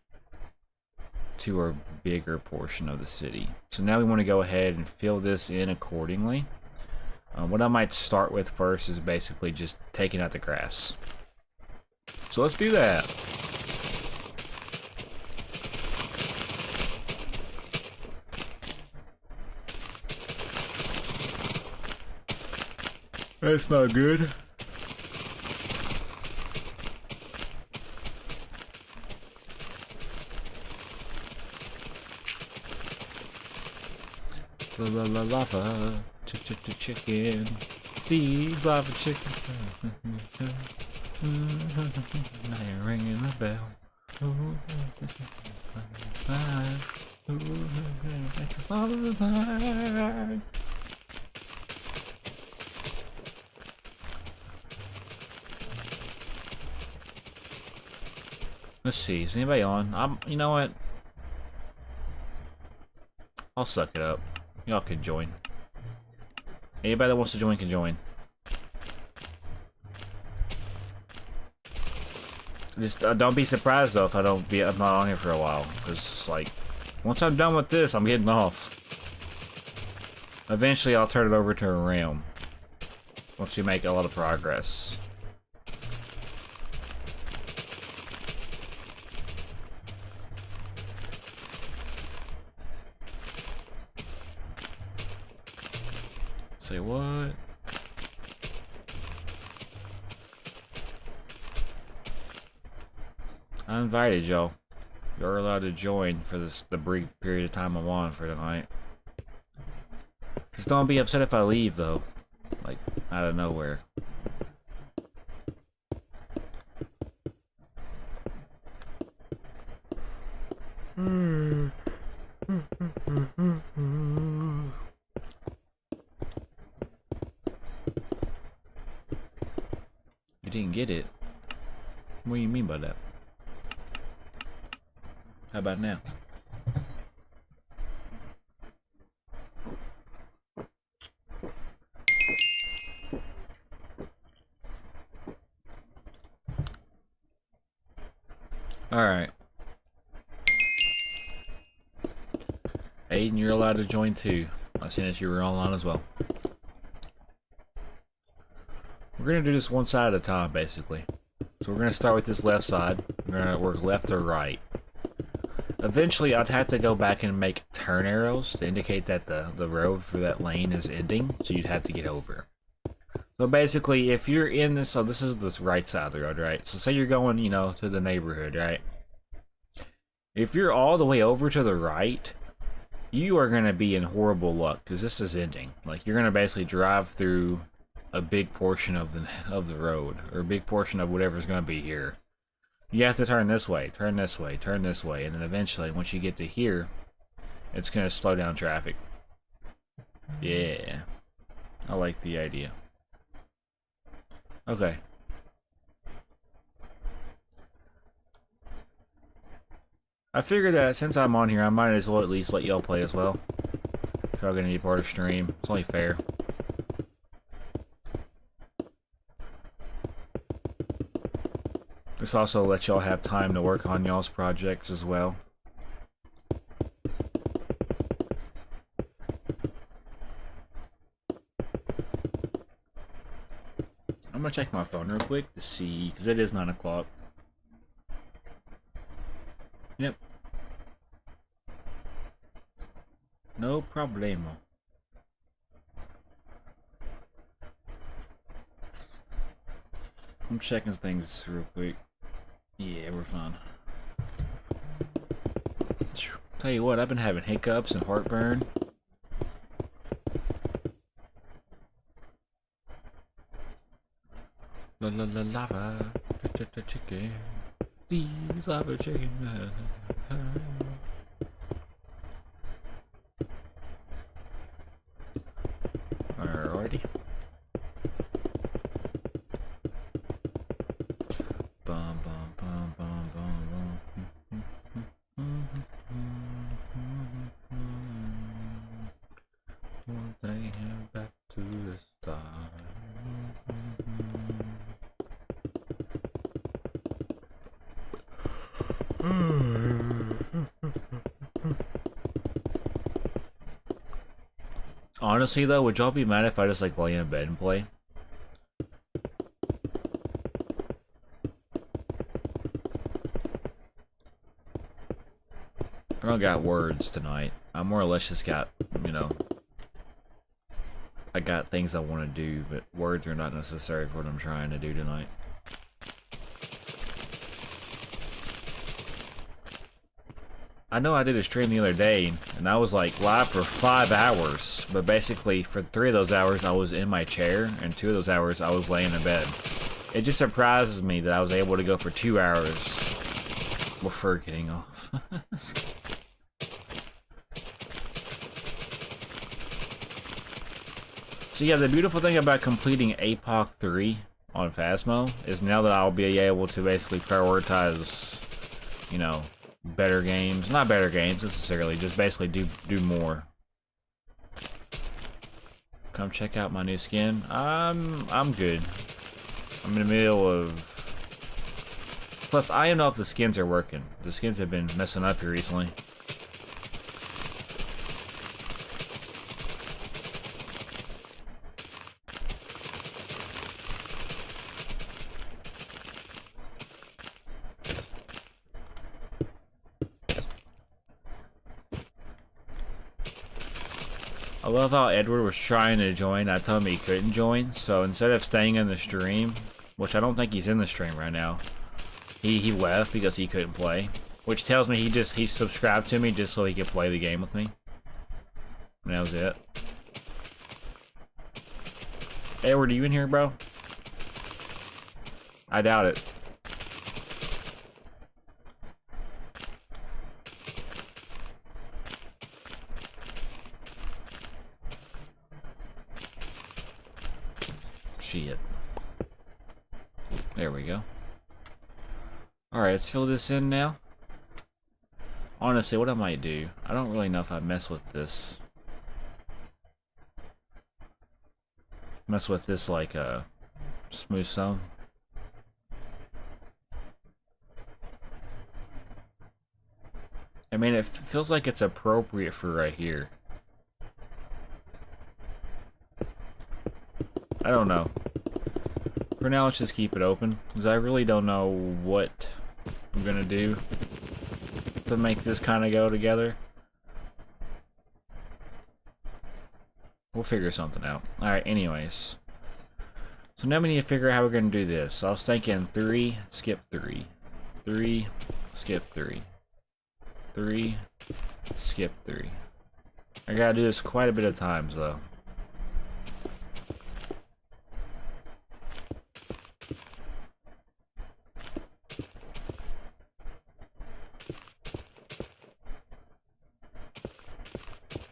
to our bigger portion of the city. So now we want to go ahead and fill this in accordingly. What I might start with first is basically just taking out the grass. So let's do that. That's not good. Lava, chicken, Steve's lava chicken. Now you're ringing the bell. It's a lava. Let's see, is anybody on? You know what? I'll suck it up. Y'all can join. Anybody that wants to join can join. Just don't be surprised though if I'm not on here for a while, because like once I'm done with this, I'm getting off. Eventually, I'll turn it over to a realm once we make a lot of progress. Say what? I invited y'all. You're allowed to join for the brief period of time I'm on for tonight. Just don't be upset if I leave though. Like, out of nowhere. You didn't get it? What do you mean by that? How about now? Alright. Aiden, you're allowed to join too. I seen that you were online as well. We're gonna do this one side at a time, basically. So we're gonna start with this left side. We're gonna work left to right. Eventually, I'd have to go back and make turn arrows to indicate that the road for that lane is ending, so you'd have to get over. So basically, if you're in this, so this is this right side of the road, right? So say you're going, you know, to the neighborhood, right? If you're all the way over to the right, you are gonna be in horrible luck because this is ending. Like you're gonna basically drive through a big portion of the road, or a big portion of whatever's gonna be here. You have to turn this way, turn this way, turn this way, and then eventually, once you get to here, it's gonna slow down traffic. Yeah, I like the idea. Okay. I figured that since I'm on here, I might as well at least let y'all play as well. If y'all gonna be part of the stream, it's only fair. This also lets y'all have time to work on y'all's projects as well. I'm gonna check my phone real quick to see, because it is 9 o'clock. Yep. No problemo. I'm checking things real quick. Yeah, we're fine. Tell you what, I've been having hiccups and heartburn. La la la lava, chicken. These lava chicken. Alrighty. Bum bum bum bum bum bum. One thing back to the start. Honestly though, would y'all be mad if I just like lay in bed and play? don't got words tonight. I more or less just got, you know, I got things I want to do, but words are not necessary for what I'm trying to do tonight. I know I did a stream the other day, and I was like live for 5 hours, but basically for 3 of those hours I was in my chair, and 2 of those hours I was laying in bed. It just surprises me that I was able to go for 2 hours before getting off. So yeah, the beautiful thing about completing APOC 3 on Phasmo is now that I'll be able to basically prioritize, you know, better games. Not better games necessarily, just basically do more. Come check out my new skin. I'm good. I'm in the middle of... Plus, I don't know if the skins are working. The skins have been messing up here recently. I love how Edward was trying to join. I told him he couldn't join, so instead of staying in the stream, which I don't think he's in the stream right now, he left because he couldn't play. Which tells me he subscribed to me just so he could play the game with me. And that was it. Edward, are you in here, bro? I doubt it. Shit. There we go. Alright, let's fill this in now. Honestly, what I might do, I don't really know if I mess with this. Mess with this like a smooth stone. I mean, it feels like it's appropriate for right here. I don't know. For now, let's just keep it open, because I really don't know what I'm gonna do to make this kind of go together. We'll figure something out. Alright, anyways. So now we need to figure out how we're gonna do this. So I was thinking 3, skip 3. 3, skip 3. 3, skip 3. I gotta do this quite a bit of times, though.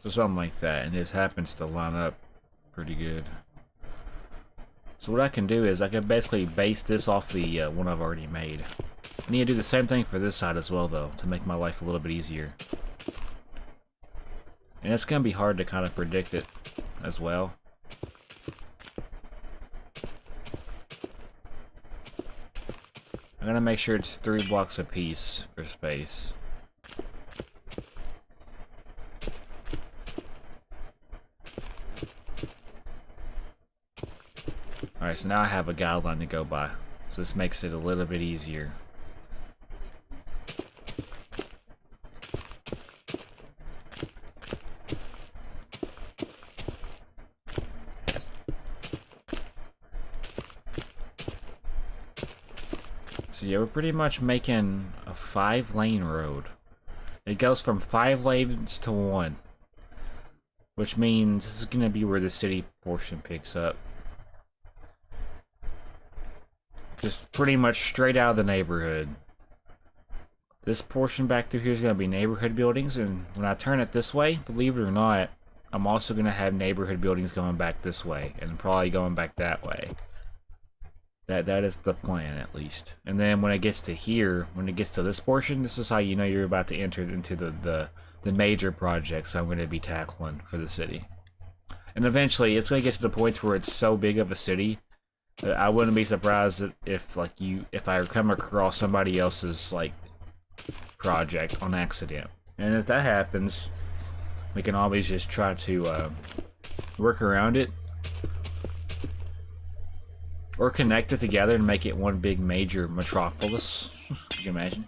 So something like that, and this happens to line up pretty good. So what I can do is I can basically base this off the one I've already made. I need to do the same thing for this side as well, though, to make my life a little bit easier. And it's going to be hard to kind of predict it as well. I'm going to make sure it's 3 blocks apiece for space. Alright, so now I have a guideline to go by. So this makes it a little bit easier. So yeah, we're pretty much making a 5-lane road. It goes from 5 lanes to 1. Which means this is going to be where the city portion picks up. Just pretty much straight out of the neighborhood. This portion back through here is going to be neighborhood buildings, and when I turn it this way, believe it or not, I'm also going to have neighborhood buildings going back this way, and probably going back that way. That is the plan, at least. And then when it gets to here, when it gets to this portion, this is how you know you're about to enter into the major projects I'm going to be tackling for the city. And eventually, it's going to get to the point where it's so big of a city, I wouldn't be surprised if I come across somebody else's like project on accident. And if that happens, we can always just try to work around it or connect it together and make it one big major metropolis. Could you imagine?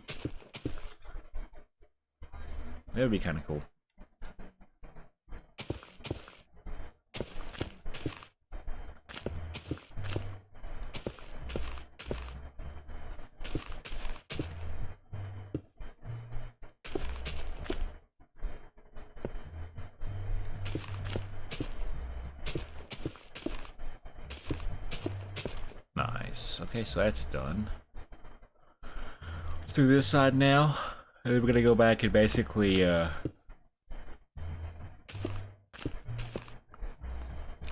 That would be kind of cool. Nice. Okay, so that's done. Let's do this side now. And then we're gonna go back and basically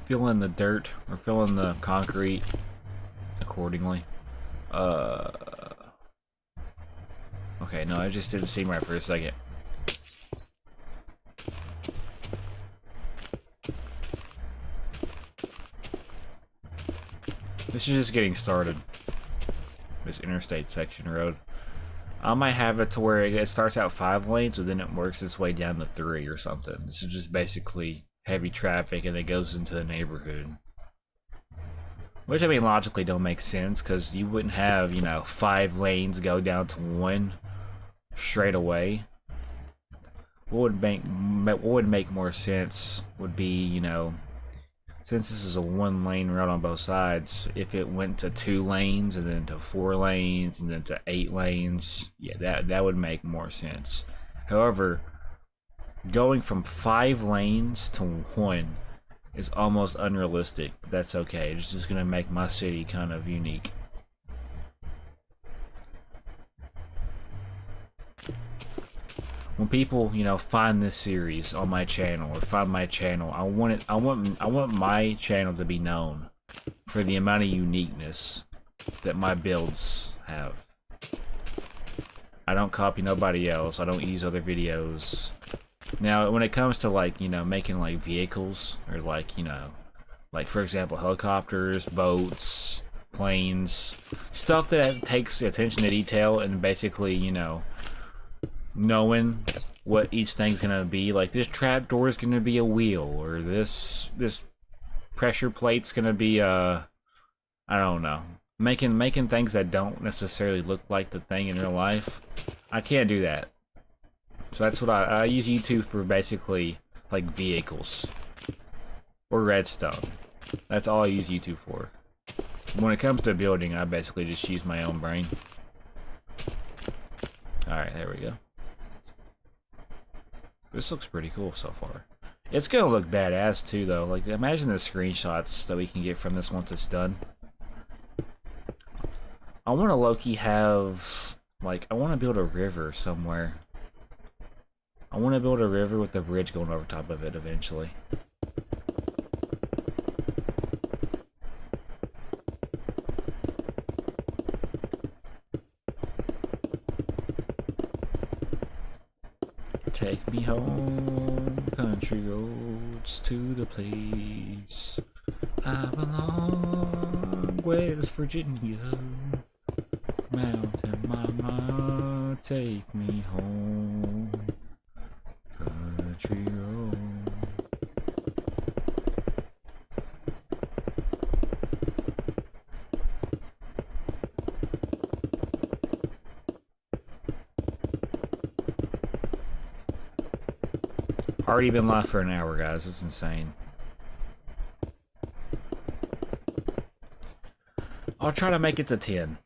fill in the dirt or fill in the concrete accordingly. Okay, no, I just didn't seem right for a second. This is just getting started. This interstate section road. I might have it to where it starts out 5 lanes, but then it works its way down to 3 or something. This is just basically heavy traffic and it goes into the neighborhood. Which, I mean, logically don't make sense, because you wouldn't have, you know, 5 lanes go down to 1 straight away. What would make more sense would be, you know, since this is a 1-lane road on both sides, if it went to 2 lanes and then to 4 lanes and then to 8 lanes, yeah, that would make more sense. However, going from 5 lanes to 1 is almost unrealistic, but that's okay. It's just gonna make my city kind of unique. When people, you know, find this series on my channel or find my channel, I want my channel to be known for the amount of uniqueness that my builds have. I don't copy nobody else. I don't use other videos. Now, when it comes to, like, you know, making like vehicles or like, you know, like for example helicopters, boats, planes, stuff that takes attention to detail and basically, you know, knowing what each thing's gonna be, like this trapdoor is gonna be a wheel, or this pressure plate's gonna be I don't know, making things that don't necessarily look like the thing in real life. I can't do that, so that's what I use YouTube for, basically like vehicles or redstone. That's all I use YouTube for. When it comes to building, I basically just use my own brain. Alright, there we go. This looks pretty cool so far. It's gonna look badass too, though. Like, imagine the screenshots that we can get from this once it's done. I want to low-key have, like, I want to build a river somewhere. I want to build a river with a bridge going over top of it eventually. Take me home, country roads, to the place I belong, West Virginia. Mountain mama, take me home, country road. Already been live for an hour, guys. It's insane. I'll try to make it to 10.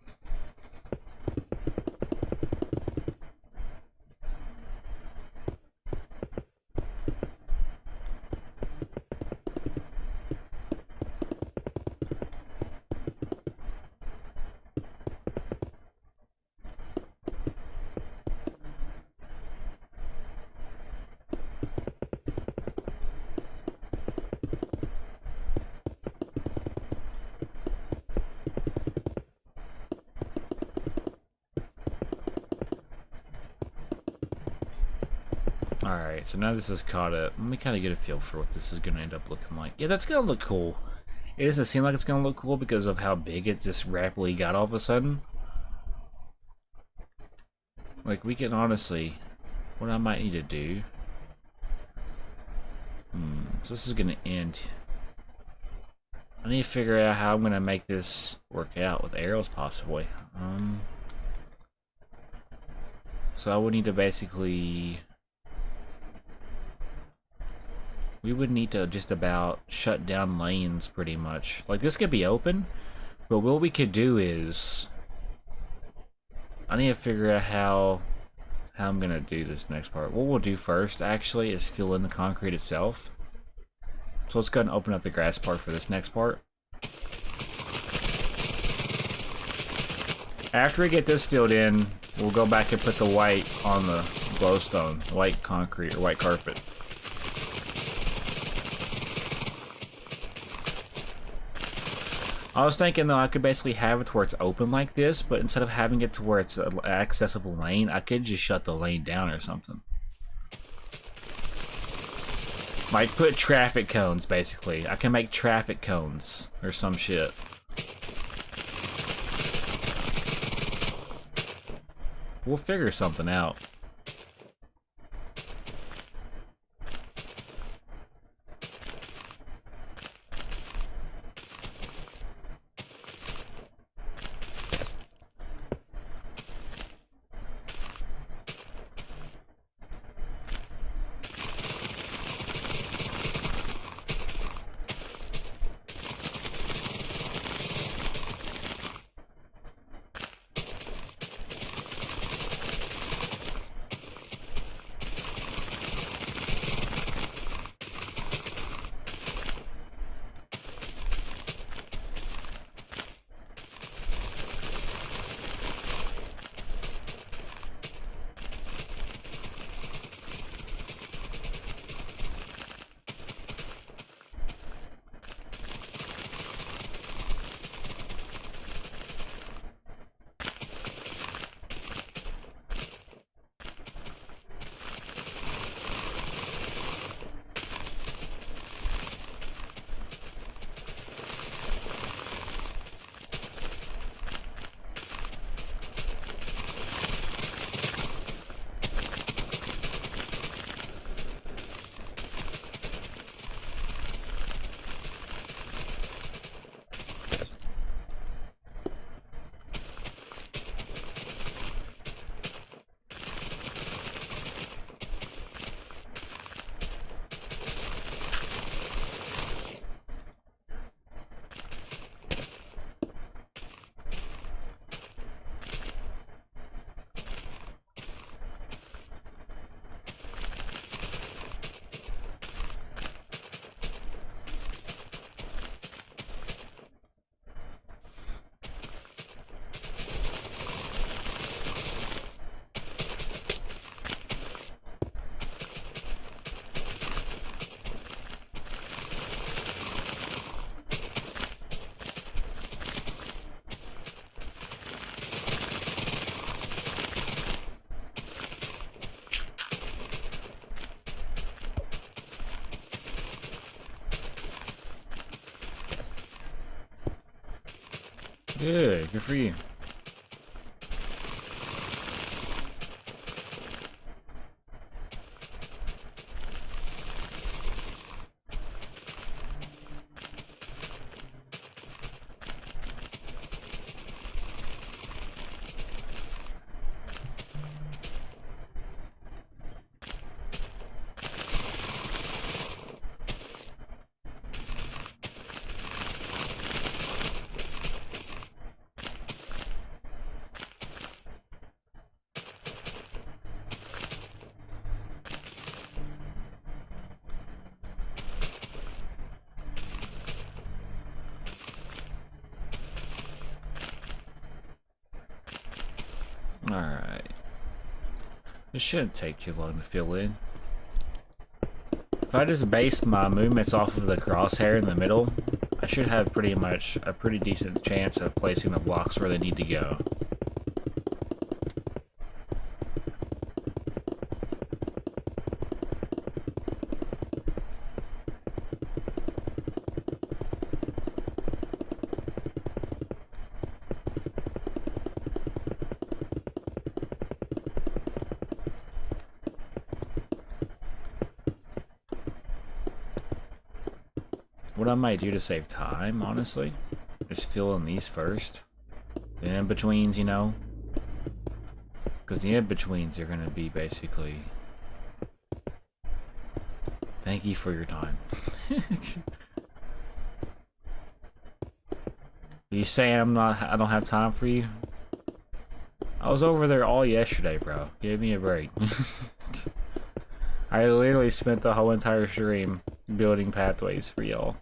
Alright, so now this is caught up. Let me kind of get a feel for what this is going to end up looking like. Yeah, that's going to look cool. It doesn't seem like it's going to look cool because of how big it just rapidly got all of a sudden. Like, we can honestly... What I might need to do... So this is going to end... I need to figure out how I'm going to make this work out with arrows, possibly. So I would need to basically... we would need to just about shut down lanes pretty much. Like, this could be open, but what we could do is, I need to figure out how I'm gonna do this next part. What we'll do first, actually, is fill in the concrete itself. So let's go ahead and open up the grass part for this next part. After we get this filled in, we'll go back and put the white on the glowstone, white concrete or white carpet. I was thinking though I could basically have it to where it's open like this, but instead of having it to where it's an accessible lane, I could just shut the lane down or something. Like put traffic cones basically. I can make traffic cones or some shit. We'll figure something out. Good for you. Alright. This shouldn't take too long to fill in. If I just base my movements off of the crosshair in the middle, I should have pretty much a pretty decent chance of placing the blocks where they need to go. What I might do to save time, honestly, is fill in these first. The in-betweens, you know? Because the in-betweens are going to be basically Thank you for your time. You say I don't have time for you? I was over there all yesterday, bro. Give me a break. I literally spent the whole entire stream building pathways for y'all.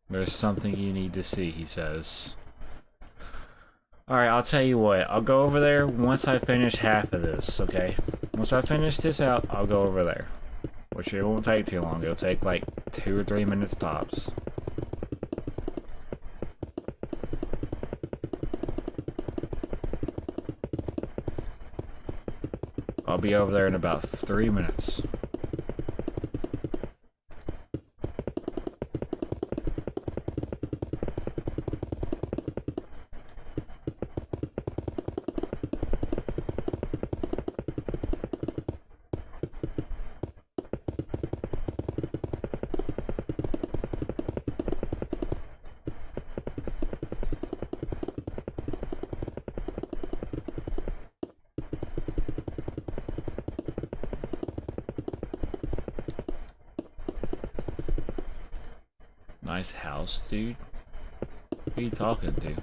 There's something you need to see, he says. Alright, I'll tell you what. I'll go over there once I finish half of this, okay? Once I finish this out, I'll go over there. Which it won't take too long. It'll take like 2 or 3 minutes tops. I'll be over there in about 3 minutes. Nice house, dude. Who are you talking to?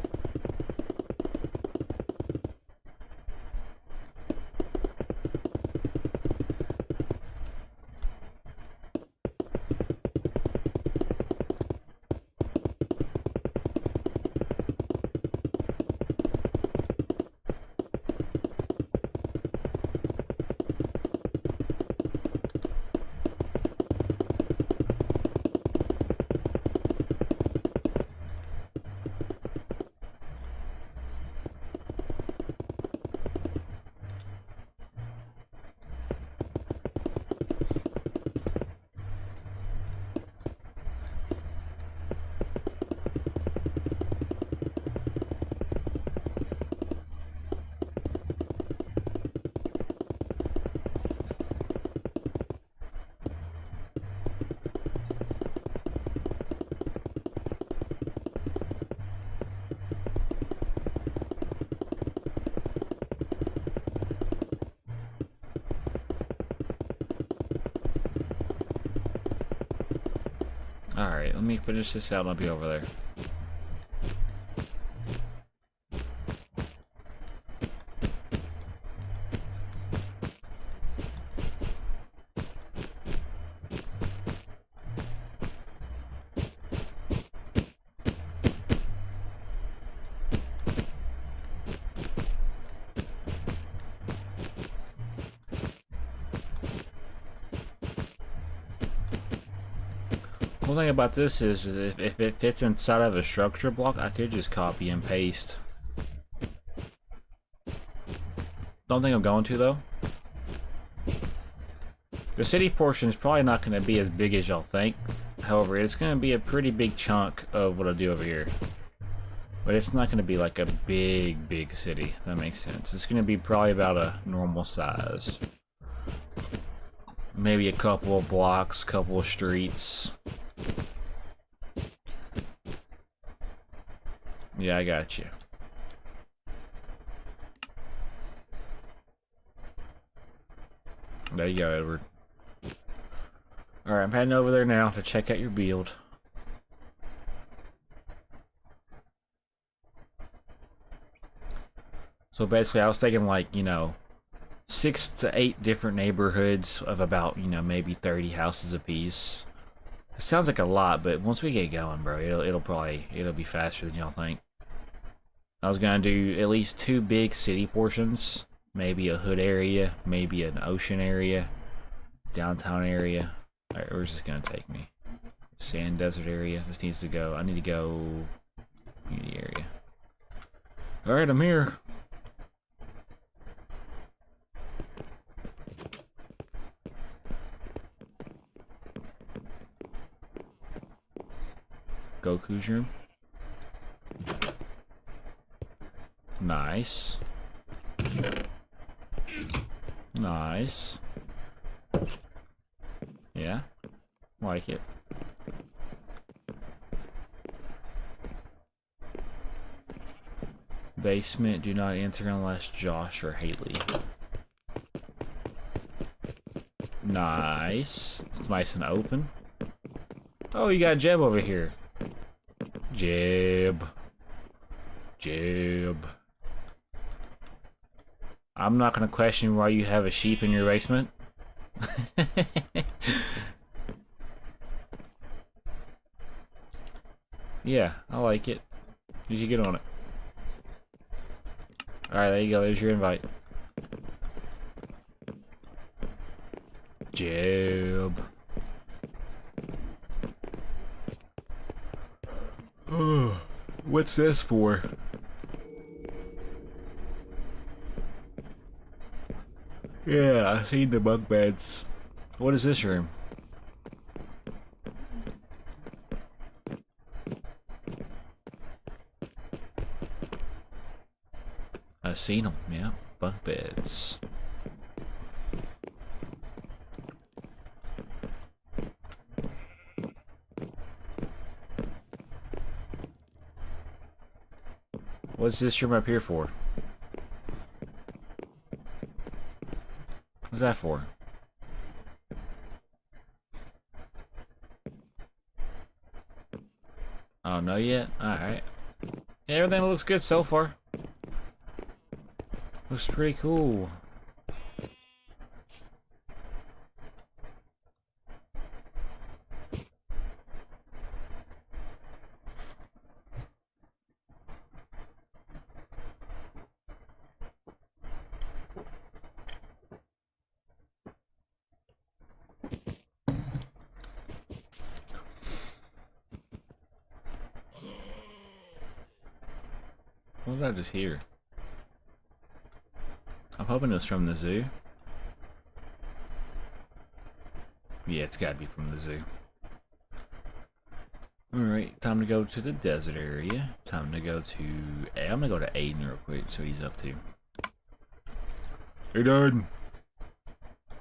Alright, let me finish this out and I'll be over there. One thing about this is if it fits inside of a structure block, I could just copy and paste. Don't think I'm going to, though. The city portion is probably not going to be as big as y'all think. However, it's going to be a pretty big chunk of what I do over here. But it's not going to be like a big city, if that makes sense. It's going to be probably about a normal size. Maybe a couple of blocks, couple of streets. Yeah, I got you. There you go, Edward. Alright, I'm heading over there now to check out your build. So basically, I was thinking like, you know, 6 to 8 different neighborhoods of about, you know, maybe 30 houses apiece. It sounds like a lot, but once we get going, bro, it'll be faster than y'all think. I was gonna do at least 2 big city portions, maybe a hood area, maybe an ocean area, downtown area. Alright, where's this gonna take me? Sand desert area. This needs to go. I need to go community area. Alright, I'm here. Goku's room. Nice. Nice. Yeah. Like it. Basement, do not enter unless Josh or Haley. Nice. It's nice and open. Oh, you got Jeb over here. Jeb. Jeb. I'm not gonna question why you have a sheep in your basement. Yeah, I like it. You should get on it. Alright, there you go. There's your invite. Jeb. What's this for? Yeah, I've seen the bunk beds. What is this room? I've seen them, yeah. Bunk beds. What's this room up here for? What's that for? Oh, no yet? Alright. Yeah, everything looks good so far. Looks pretty cool. What did I just hear? I'm hoping it's from the zoo. Yeah, it's gotta be from the zoo. Alright, time to go to the desert area. Time to go to... Hey, I'm gonna go to Aiden real quick, see what he's up to. Hey, Dad!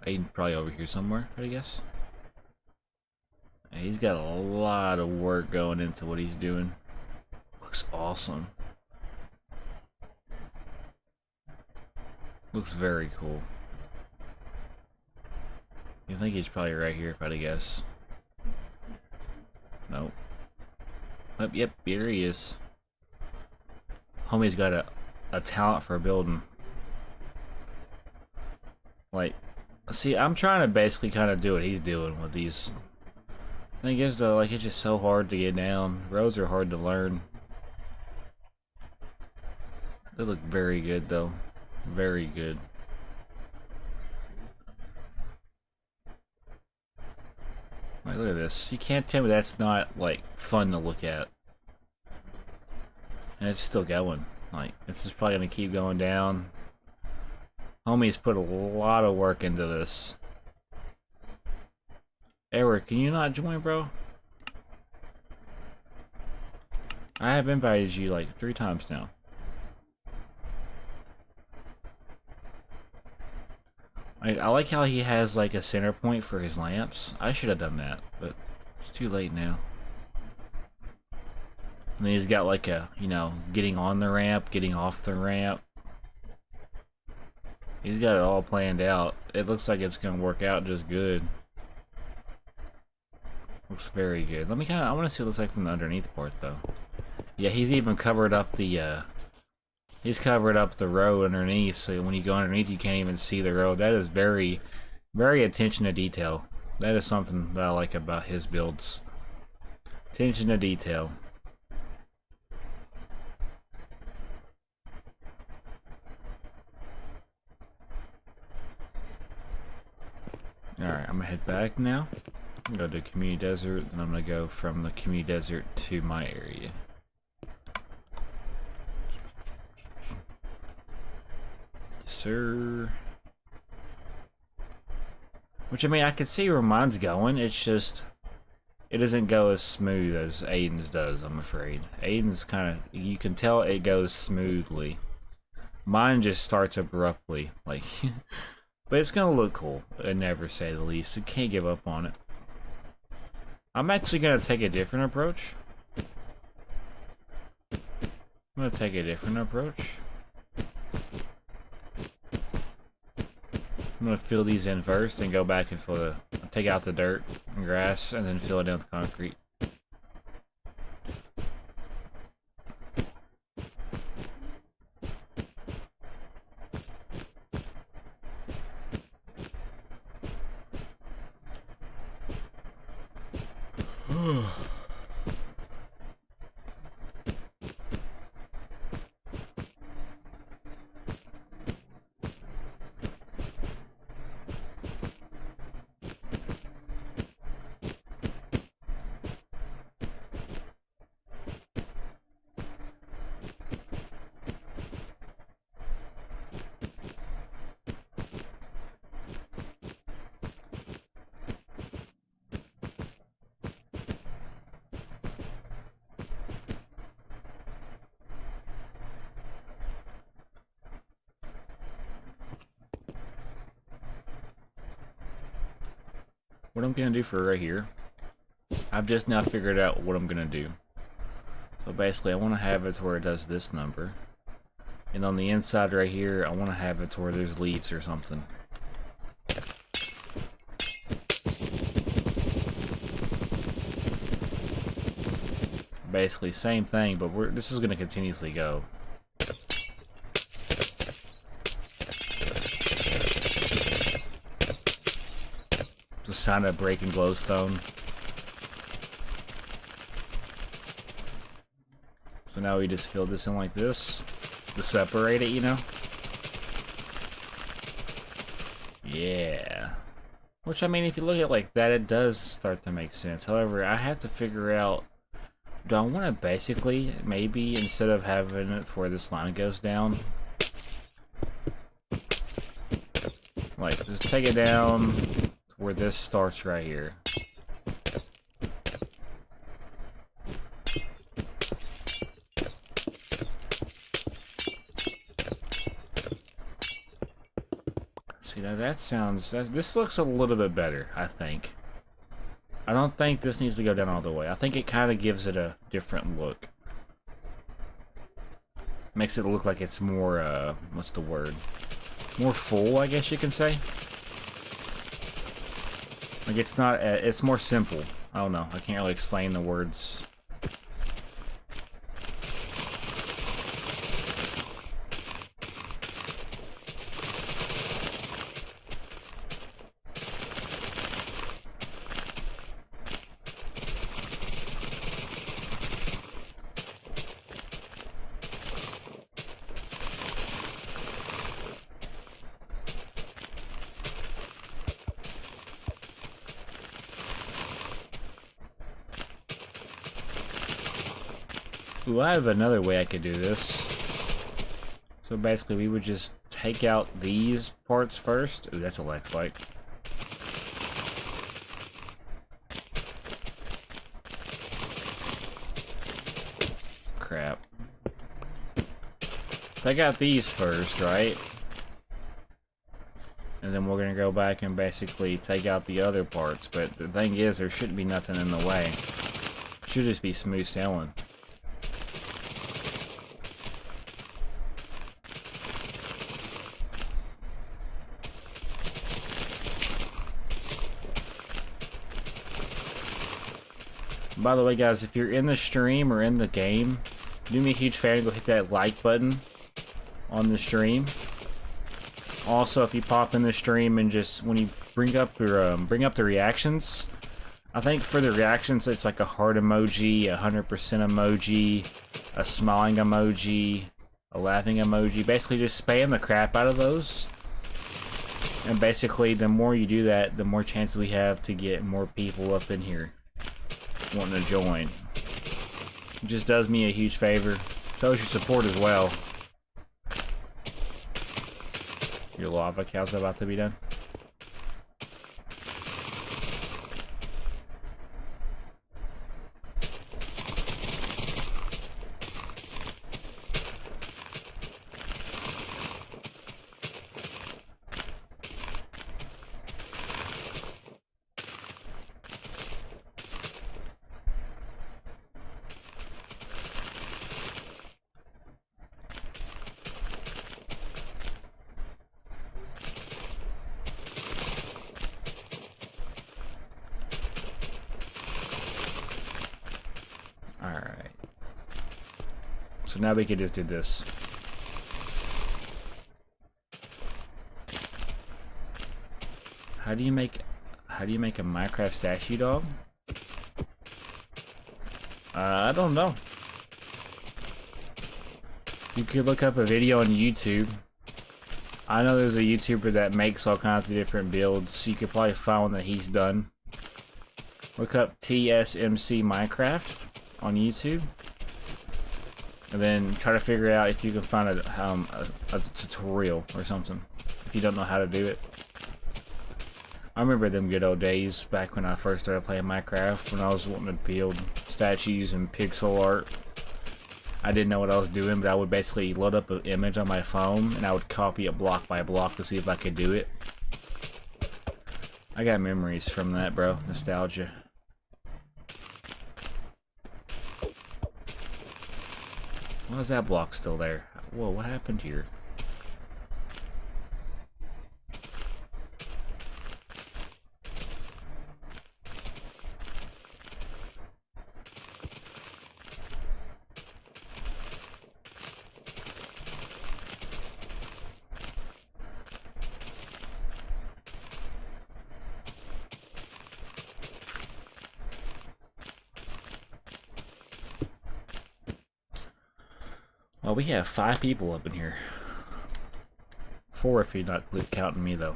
Aiden probably over here somewhere, I guess. He's got a lot of work going into what he's doing. Looks awesome. Looks very cool. I think he's probably right here if I had to guess. Nope. Oh, yep, here he is. Homie's got a talent for building. Like, see, I'm trying to basically kind of do what he's doing with these. I guess though, like, it's just so hard to get down. Roads are hard to learn. They look very good though. Very good. Like, look at this. You can't tell me that's not, like, fun to look at. And it's still going. Like, it's just probably gonna keep going down. Homie's put a lot of work into this. Eric, can you not join, bro? I have invited you like 3 times now. I like how he has like a center point for his lamps. I should have done that, but it's too late now. And then he's got like a, you know, getting on the ramp, getting off the ramp. He's got it all planned out. It looks like it's gonna work out just good. Looks very good. Let me I want to see what it looks like from the underneath part though. Yeah, he's even covered up the he's covered up the road underneath, so when you go underneath you can't even see the road. That is very, very attention to detail. That is something that I like about his builds. Attention to detail. Alright, I'm gonna head back now. Go to community desert, and I'm gonna go from the community desert to my area. Yes, sir. Which, I mean, I can see where mine's going. It's just, it doesn't go as smooth as Aiden's does, I'm afraid. Aiden's kind of, you can tell it goes smoothly. Mine just starts abruptly, like, but it's gonna look cool, I never say the least. I can't give up on it. I'm actually gonna take a different approach. I'm gonna take a different approach. I'm gonna fill these in first and go back and take out the dirt and grass and then fill it in with concrete. What I'm gonna do for right here, I've just now figured out what I'm gonna do. So basically I want to have it to where it does this number. And on the inside right here, I want to have it to where there's leaves or something. Basically same thing, but this is gonna continuously go. The sound of breaking glowstone. So now we just fill this in like this to separate it, you know? Yeah. Which, I mean, if you look at it like that, it does start to make sense. However, I have to figure out, do I want to basically, maybe, instead of having it where this line goes down, like, just take it down where this starts right here. See, now that sounds... this looks a little bit better, I think. I don't think this needs to go down all the way. I think it kind of gives it a different look. Makes it look like it's more, what's the word? More full, I guess you can say. Like, it's not, it's more simple. I don't know, I can't really explain the words. Ooh, I have another way I could do this. So basically, we would just take out these parts first. Ooh, that's a Lex light. Crap. Take out these first, right? And then we're gonna go back and basically take out the other parts. But the thing is, there shouldn't be nothing in the way. It should just be smooth sailing. By the way, guys, if you're in the stream or in the game, do me a huge favor and go hit that like button on the stream. Also, if you pop in the stream and just when you bring up the reactions, I think for the reactions it's like a heart emoji, 100% emoji, a smiling emoji, a laughing emoji. Basically, just spam the crap out of those. And basically, the more you do that, the more chance we have to get more people up in here wanting to join. It just does me a huge favor. Shows your support as well. Your lava cow's about to be done. So now we can just do this. How do you make a Minecraft statue dog? I don't know. You could look up a video on YouTube. I know there's a YouTuber that makes all kinds of different builds. You could probably find one that he's done. Look up TSMC Minecraft on YouTube. And then try to figure out if you can find a tutorial or something. If you don't know how to do it. I remember them good old days back when I first started playing Minecraft, when I was wanting to build statues and pixel art. I didn't know what I was doing, but I would basically load up an image on my phone and I would copy it block by block to see if I could do it. I got memories from that, bro. Nostalgia. Why is that block still there? Whoa, what happened here? Well, we have 5 people up in here. 4 if you're not counting me, though.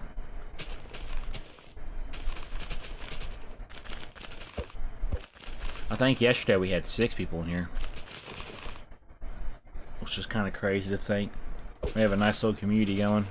I think yesterday we had 6 people in here. Which is kind of crazy to think. We have a nice little community going.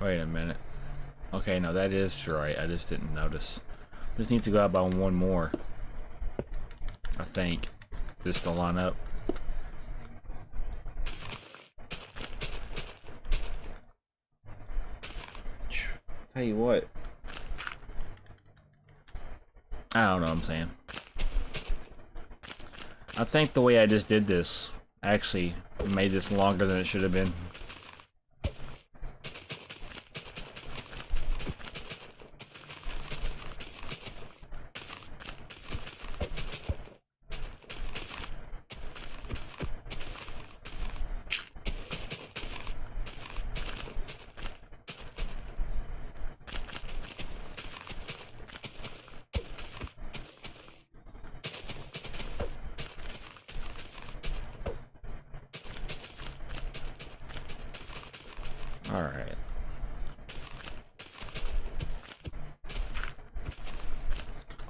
Wait a minute. Okay, no, that is right. I just didn't notice. This needs to go out by 1 more. I think. Just to line up. Tell you what. I don't know what I'm saying. I think the way I just did this actually made this longer than it should have been. Alright.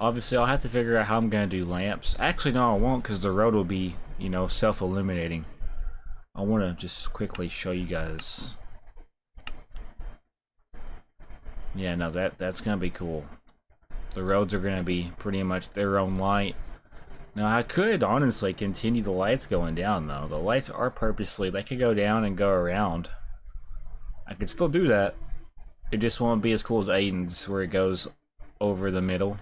Obviously, I'll have to figure out how I'm going to do lamps. Actually, no, I won't, because the road will be, you know, self-illuminating. I want to just quickly show you guys. Yeah, no, that's going to be cool. The roads are going to be pretty much their own light. Now, I could, honestly, continue the lights going down, though. The lights are purposely, they could go down and go around. I could still do that. It just won't be as cool as Aiden's, where it goes over the middle.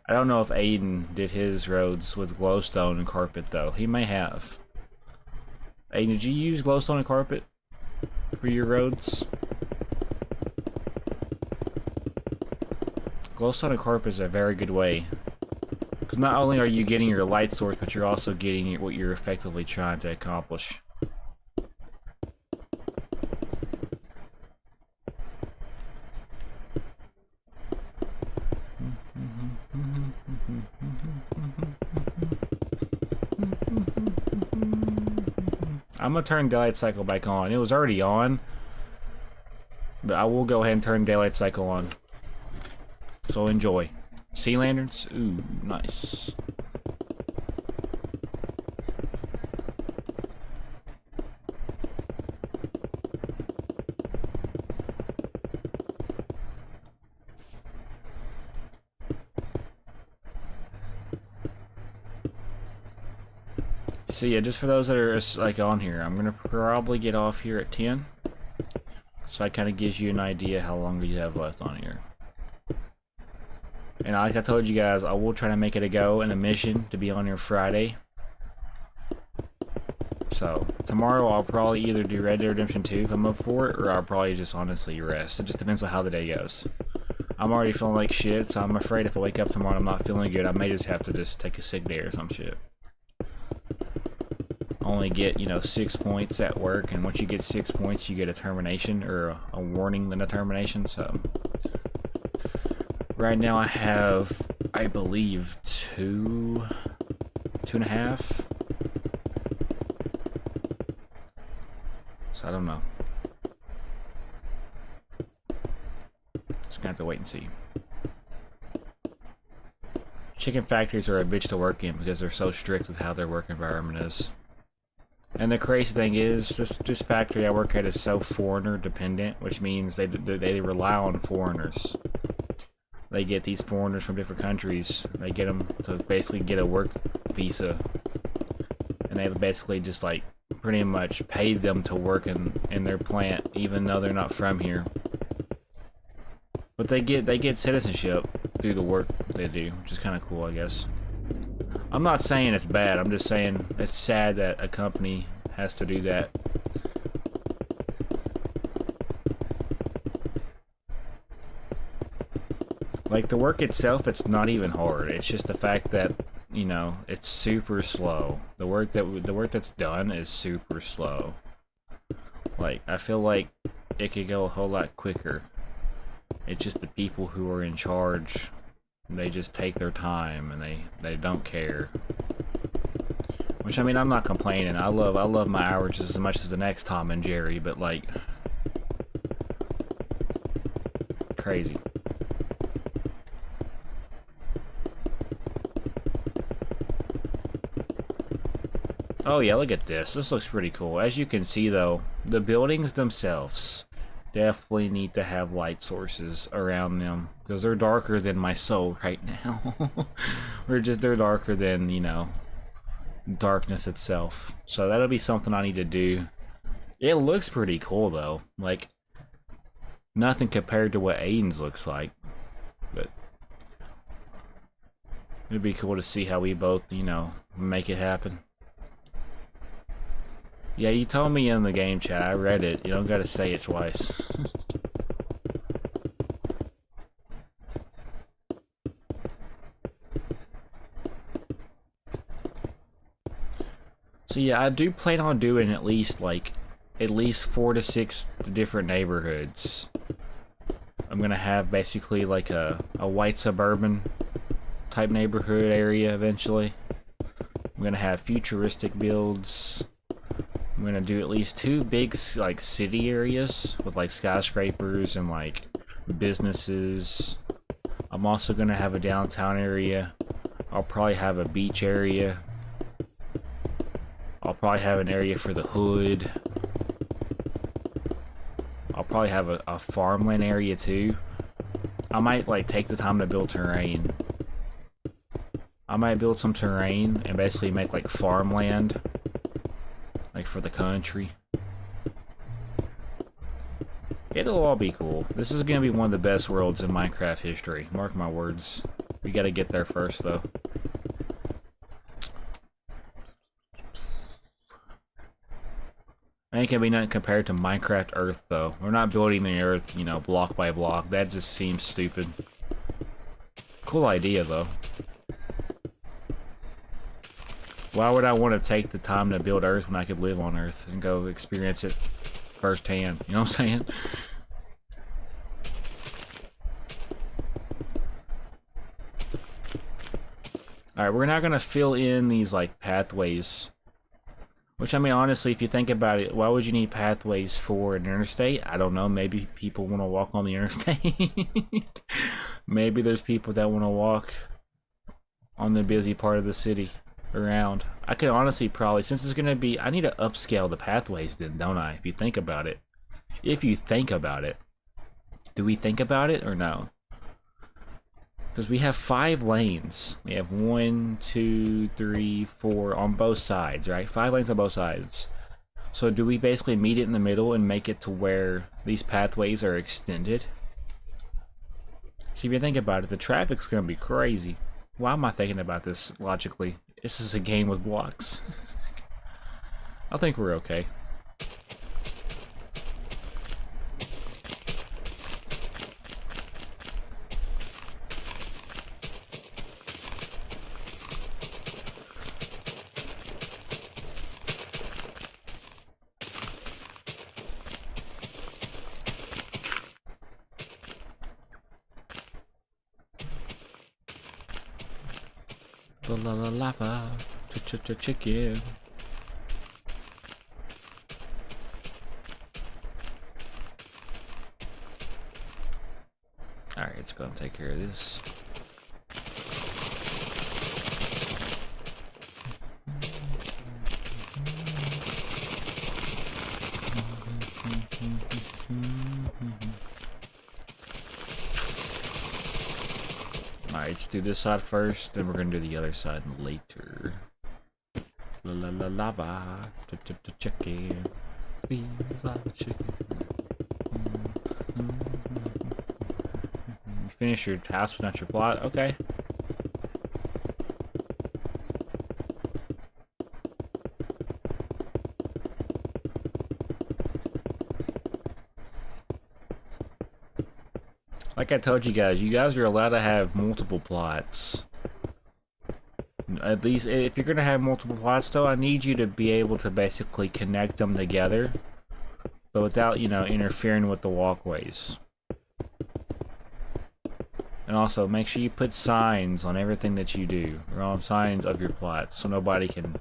I don't know if Aiden did his roads with glowstone and carpet, though. He may have. Aiden, did you use glowstone and carpet for your roads? Glowstone and carpet is a very good way. Because not only are you getting your light source, but you're also getting what you're effectively trying to accomplish. I'm gonna turn daylight cycle back on. It was already on, but I will go ahead and turn daylight cycle on. So enjoy. Sea lanterns? Ooh, nice. So yeah, just for those that are like on here, I'm gonna probably get off here at 10. So that kind of gives you an idea how long you have left on here. And like I told you guys, I will try to make it a go and a mission to be on here Friday. So tomorrow I'll probably either do Red Dead Redemption 2 if I'm up for it, or I'll probably just honestly rest. It just depends on how the day goes. I'm already feeling like shit, so I'm afraid if I wake up tomorrow and I'm not feeling good, I may just have to just take a sick day or some shit. Only get, you know, 6 points at work, and once you get 6 points, you get a termination or a warning than a termination. So right now I have, I believe, 2.5. So I don't know. Just gonna have to wait and see. Chicken factories are a bitch to work in because they're so strict with how their work environment is. And the crazy thing is, this factory I work at is so foreigner dependent, which means they rely on foreigners. They get these foreigners from different countries. They get them to basically get a work visa, and they basically just like pretty much pay them to work in their plant, even though they're not from here. But they get citizenship through the work they do, which is kind of cool, I guess. I'm not saying it's bad, I'm just saying it's sad that a company has to do that. Like, the work itself, it's not even hard. It's just the fact that, you know, it's super slow. The work that's done is super slow. Like, I feel like it could go a whole lot quicker. It's just the people who are in charge, they just take their time and they don't care. Which, I mean, I'm not complaining. I love my hours just as much as the next Tom and Jerry, but like, crazy. Oh yeah, look at this. This looks pretty cool. As you can see though, the buildings themselves definitely need to have light sources around them, because they're darker than my soul right now. They're darker than, you know, darkness itself. So that'll be something I need to do. It looks pretty cool though. Like, nothing compared to what Aiden's looks like. But it'd be cool to see how we both, you know, make it happen. Yeah, you told me in the game chat. I read it. You don't gotta say it twice. So yeah, I do plan on doing at least 4 to 6 different neighborhoods. I'm gonna have basically like a white suburban type neighborhood area eventually. I'm gonna have futuristic builds. I'm gonna do at least 2 big like city areas with like skyscrapers and like businesses. I'm also gonna have a downtown area. I'll probably have a beach area. I'll probably have an area for the hood. I'll probably have a farmland area too. I might like take the time to build terrain. I might build some terrain and basically make like farmland, like for the country. It'll all be cool. This is gonna be one of the best worlds in Minecraft history. Mark my words. We gotta get there first though. Ain't gonna be nothing compared to Minecraft Earth though. We're not building the Earth, you know, block by block. That just seems stupid. Cool idea though. Why would I want to take the time to build Earth when I could live on Earth and go experience it firsthand? You know what I'm saying? Alright, we're now gonna fill in these like pathways. Which, I mean, honestly, if you think about it, why would you need pathways for an interstate? I don't know. Maybe people want to walk on the interstate. Maybe there's people that want to walk on the busy part of the city around. I could honestly probably, since it's going to be, I need to upscale the pathways then, don't I? If you think about it. If you think about it. Do we think about it or no? Because we have 5 lanes. We have 1, 2, 3, 4 on both sides, right? 5 lanes on both sides. So do we basically meet it in the middle and make it to where these pathways are extended? See, if you think about it, the traffic's gonna be crazy. Why am I thinking about this logically? This is a game with blocks. I think we're okay. La la lava, chicken. Alright, let's go and take care of this. Alright, let's do this side first, then we're gonna do the other side later. La la la lava, chicken. Please, lava chicken. You finish your task but not your plot? Okay. Like I told you guys are allowed to have multiple plots. At least, if you're gonna have multiple plots though, I need you to be able to basically connect them together, but without, you know, interfering with the walkways. And also, make sure you put signs on everything that you do, or on signs of your plots, so nobody can,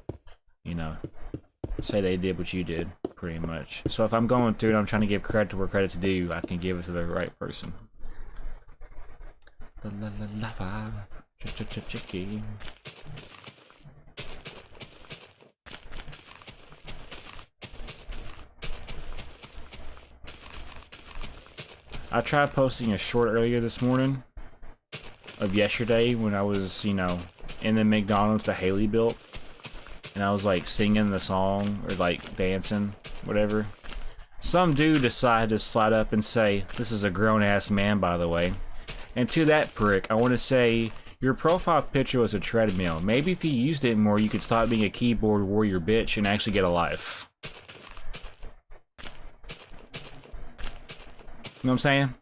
you know, say they did what you did, pretty much. So if I'm going through and I'm trying to give credit to where credit's due, I can give it to the right person. La la lava, chicken. I tried posting a short earlier this morning of yesterday when I was, you know, in the McDonald's that Haley built, and I was like singing the song or like dancing, whatever. Some dude decided to slide up and say, "This is a grown-ass man, by the way." And to that prick, I want to say, your profile picture was a treadmill. Maybe if you used it more, you could stop being a keyboard warrior bitch and actually get a life. You know what I'm saying?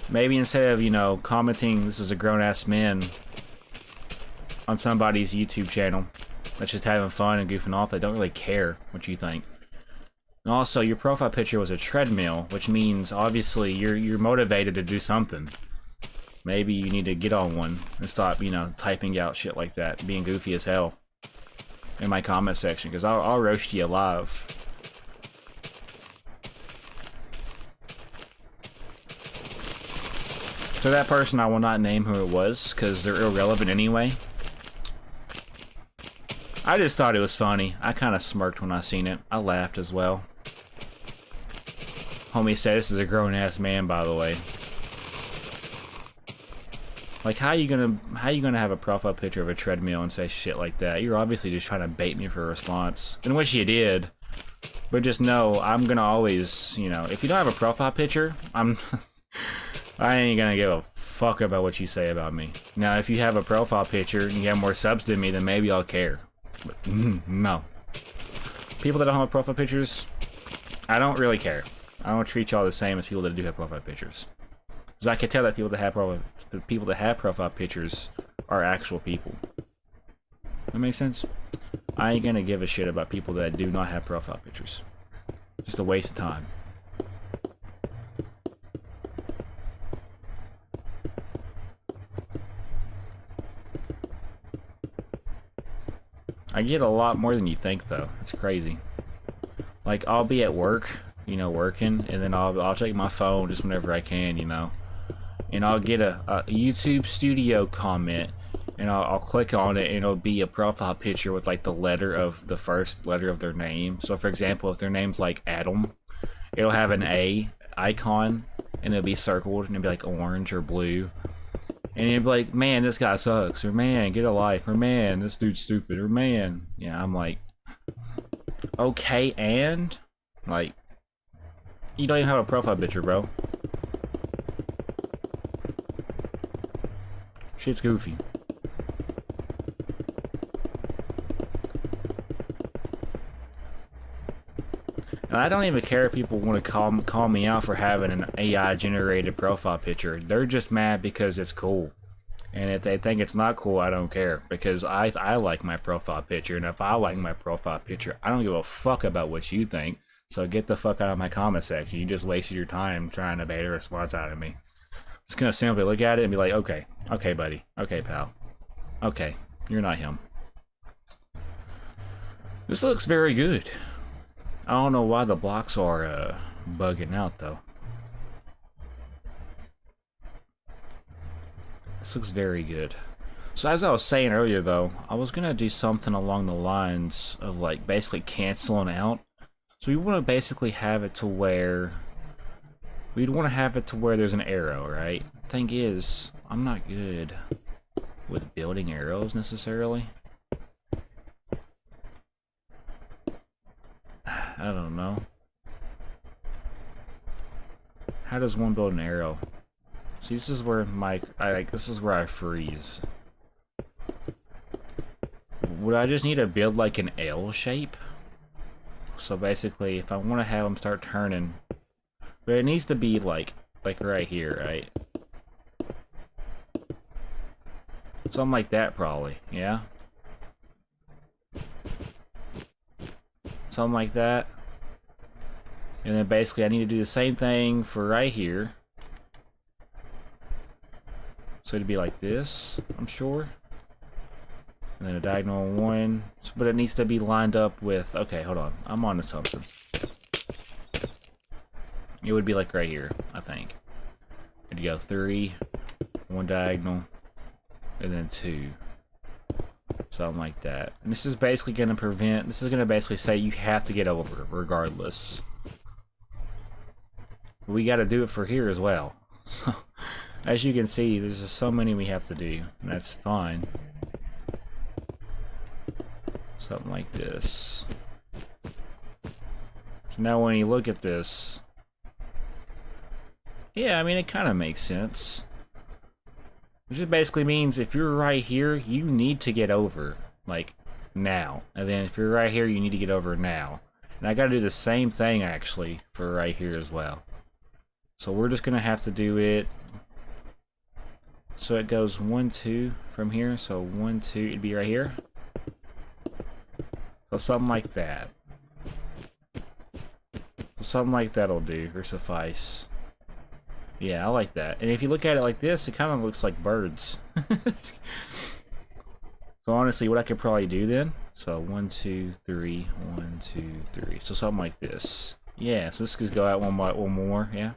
Maybe instead of, you know, commenting, "This is a grown-ass man," on somebody's YouTube channel that's just having fun and goofing off, they don't really care what you think. And also, your profile picture was a treadmill, which means, obviously, you're motivated to do something. Maybe you need to get on one and stop, you know, typing out shit like that, being goofy as hell in my comment section, because I'll roast you alive. To that person, I will not name who it was, because they're irrelevant anyway. I just thought it was funny. I kind of smirked when I seen it. I laughed as well. Homie said, "This is a grown-ass man, by the way." Like, how you gonna have a profile picture of a treadmill and say shit like that? You're obviously just trying to bait me for a response. And wish you did. But just know, I'm gonna always, you know, if you don't have a profile picture, I ain't gonna give a fuck about what you say about me. Now, if you have a profile picture and you have more subs than me, then maybe I'll care. But no. People that don't have profile pictures, I don't really care. I don't treat y'all the same as people that do have profile pictures. Because I can tell that the people that have profile pictures are actual people. That makes sense? I ain't gonna give a shit about people that do not have profile pictures. Just a waste of time. I get a lot more than you think, though. It's crazy. Like, I'll be at work, you know, working, and then I'll check my phone just whenever I can, you know. And I'll get a YouTube Studio comment, and I'll click on it, and it'll be a profile picture with like the first letter of their name. So for example, if their name's like Adam, it'll have an A icon, and it'll be circled, and it'll be like orange or blue. And you'd be like, man, this guy sucks, or man, get a life, or man, this dude's stupid, or man. Yeah, I'm like, okay, and? Like, you don't even have a profile picture, bro. Shit's goofy. And I don't even care if people want to call me out for having an AI generated profile picture. They're just mad because it's cool. And if they think it's not cool, I don't care, because I like my profile picture, and if I like my profile picture, I don't give a fuck about what you think. So get the fuck out of my comment section. You just wasted your time trying to bait a response out of me. Just gonna simply look at it and be like, okay, okay, buddy, okay, pal, okay, you're not him. This looks very good. I don't know why the blocks are bugging out though. This looks very good. So as I was saying earlier though, I was gonna do something along the lines of like basically canceling out. So we want to basically have it to where we'd want to have it to where there's an arrow, right? Thing is, I'm not good with building arrows necessarily. I don't know. How does one build an arrow? See, this is where this is where I freeze. Would I just need to build like an L shape? So basically, if I want to have them start turning, but it needs to be like right here, right? Something like that, probably. Yeah. Something like that. And then basically, I need to do the same thing for right here. So it'd be like this, I'm sure. And then a diagonal one. But it needs to be lined up with... Okay, hold on. I'm on to something. It would be like right here, I think. It'd go 3, 1 diagonal, and then 2. Something like that. And this is basically going to prevent... This is going to basically say you have to get over regardless. We got to do it for here as well. So... As you can see, there's just so many we have to do, and that's fine. Something like this. So now when you look at this, yeah, I mean, it kind of makes sense. It just basically means if you're right here, you need to get over, like, now. And then if you're right here, you need to get over now. And I gotta do the same thing, actually, for right here as well. So we're just gonna have to do it. So it goes 1, 2 from here. So 1, 2, it'd be right here. So something like that. So something like that'll do, or suffice. Yeah, I like that. And if you look at it like this, it kind of looks like birds. So honestly, what I could probably do then, so 1, 2, 3, 1, 2, 3. So something like this. Yeah, so this could go out one more, yeah.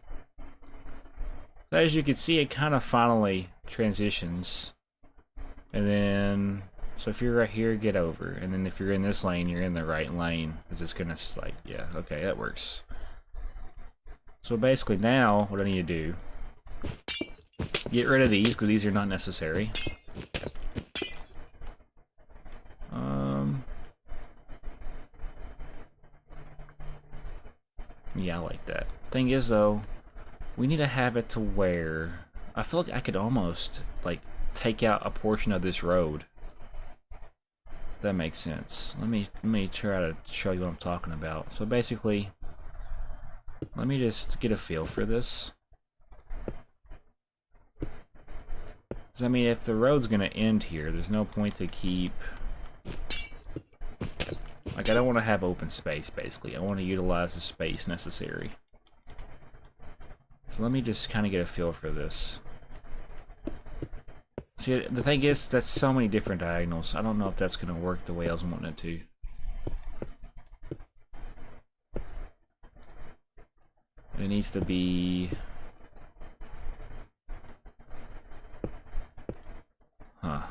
So as you can see, it kind of finally transitions. And then, so if you're right here, get over. And then if you're in this lane, you're in the right lane. Because it's going to, like, yeah, okay, that works. So basically now, what I need to do, get rid of these, because these are not necessary. Yeah, I like that. Thing is, though, we need to have it to where I feel like I could almost like take out a portion of this road. That makes sense. Let me try to show you what I'm talking about. So basically, let me just get a feel for this. 'Cause I mean, if the road's gonna end here, there's no point to keep. Like, I don't want to have open space. Basically, I want to utilize the space necessary. So let me just kind of get a feel for this. See, the thing is, that's so many different diagonals. I don't know if that's going to work the way I was wanting it to. It needs to be...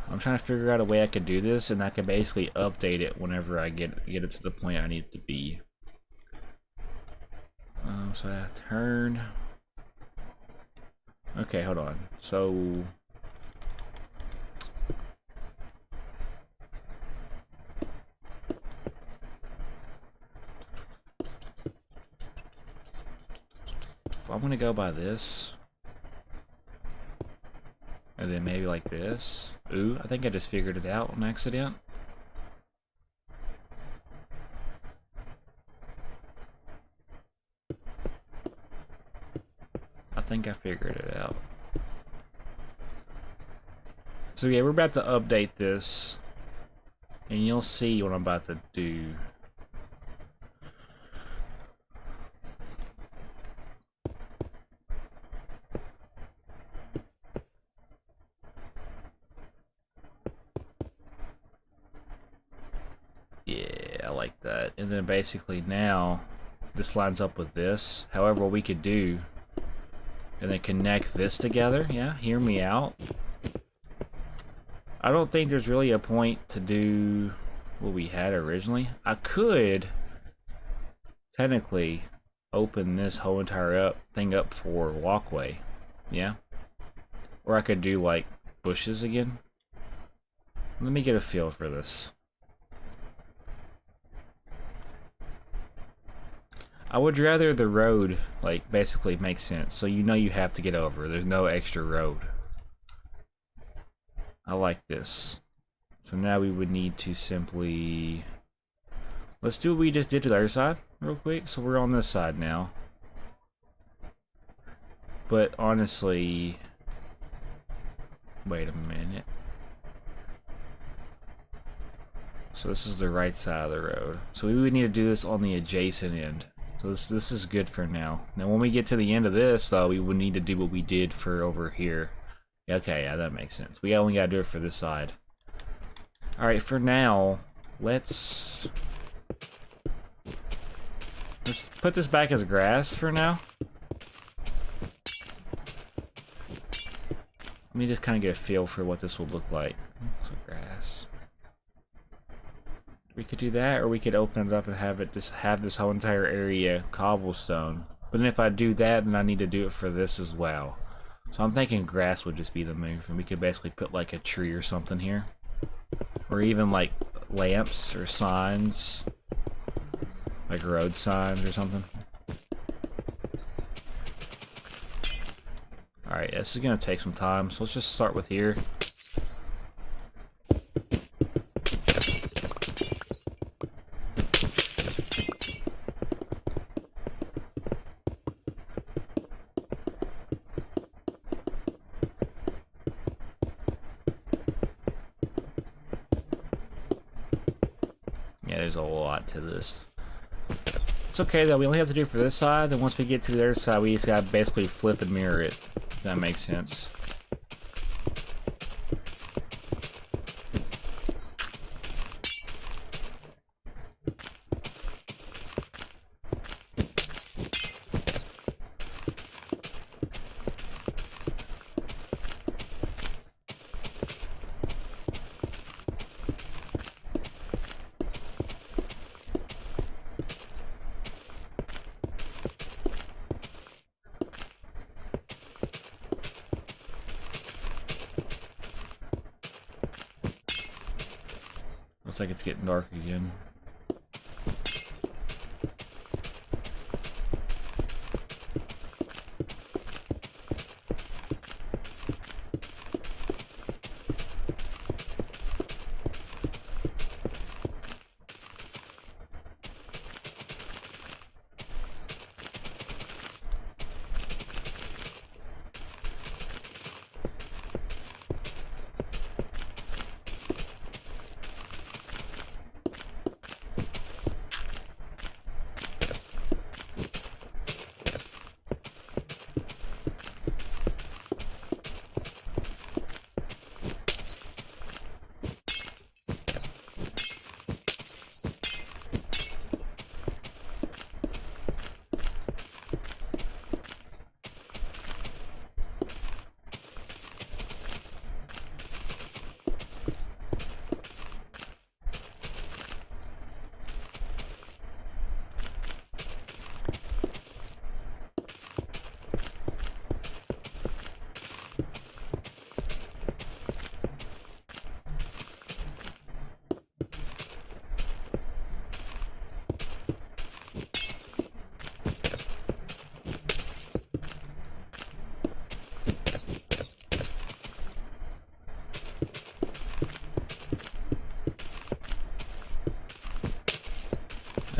I'm trying to figure out a way I could do this, and I can basically update it whenever I get it to the point I need it to be. So I turn... Okay, hold on. So gonna go by this. And then maybe like this. Ooh, I think I just figured it out on accident. I think I figured it out. So yeah, we're about to update this. And you'll see what I'm about to do. Yeah, I like that. And then basically now, this lines up with this. However, what we could do, and then connect this together. Yeah, hear me out. I don't think there's really a point to do what we had originally. I could technically open this whole entire thing up for walkway. Yeah. Or I could do like bushes again. Let me get a feel for this. I would rather the road, like, basically make sense. So you know you have to get over. There's no extra road. I like this. So now we would need to simply... Let's do what we just did to the other side real quick. So we're on this side now. But honestly... Wait a minute. So this is the right side of the road. So we would need to do this on the adjacent end. So this is good for now. Now when we get to the end of this though, we would need to do what we did for over here. Okay, yeah, that makes sense. We only gotta do it for this side. Alright, for now, let's put this back as grass for now. Let me just kind of get a feel for what this will look like. So grass. We could do that, or we could open it up and have it just have this whole entire area cobblestone. But then if I do that, then I need to do it for this as well. So I'm thinking grass would just be the move, and we could basically put like a tree or something here. Or even like lamps or signs. Like road signs or something. Alright, this is gonna take some time, so let's just start with here. Yeah, there's a lot to this. It's okay though, we only have to do it for this side, then once we get to the other side, we just gotta basically flip and mirror it. If that makes sense. Looks like it's getting dark again.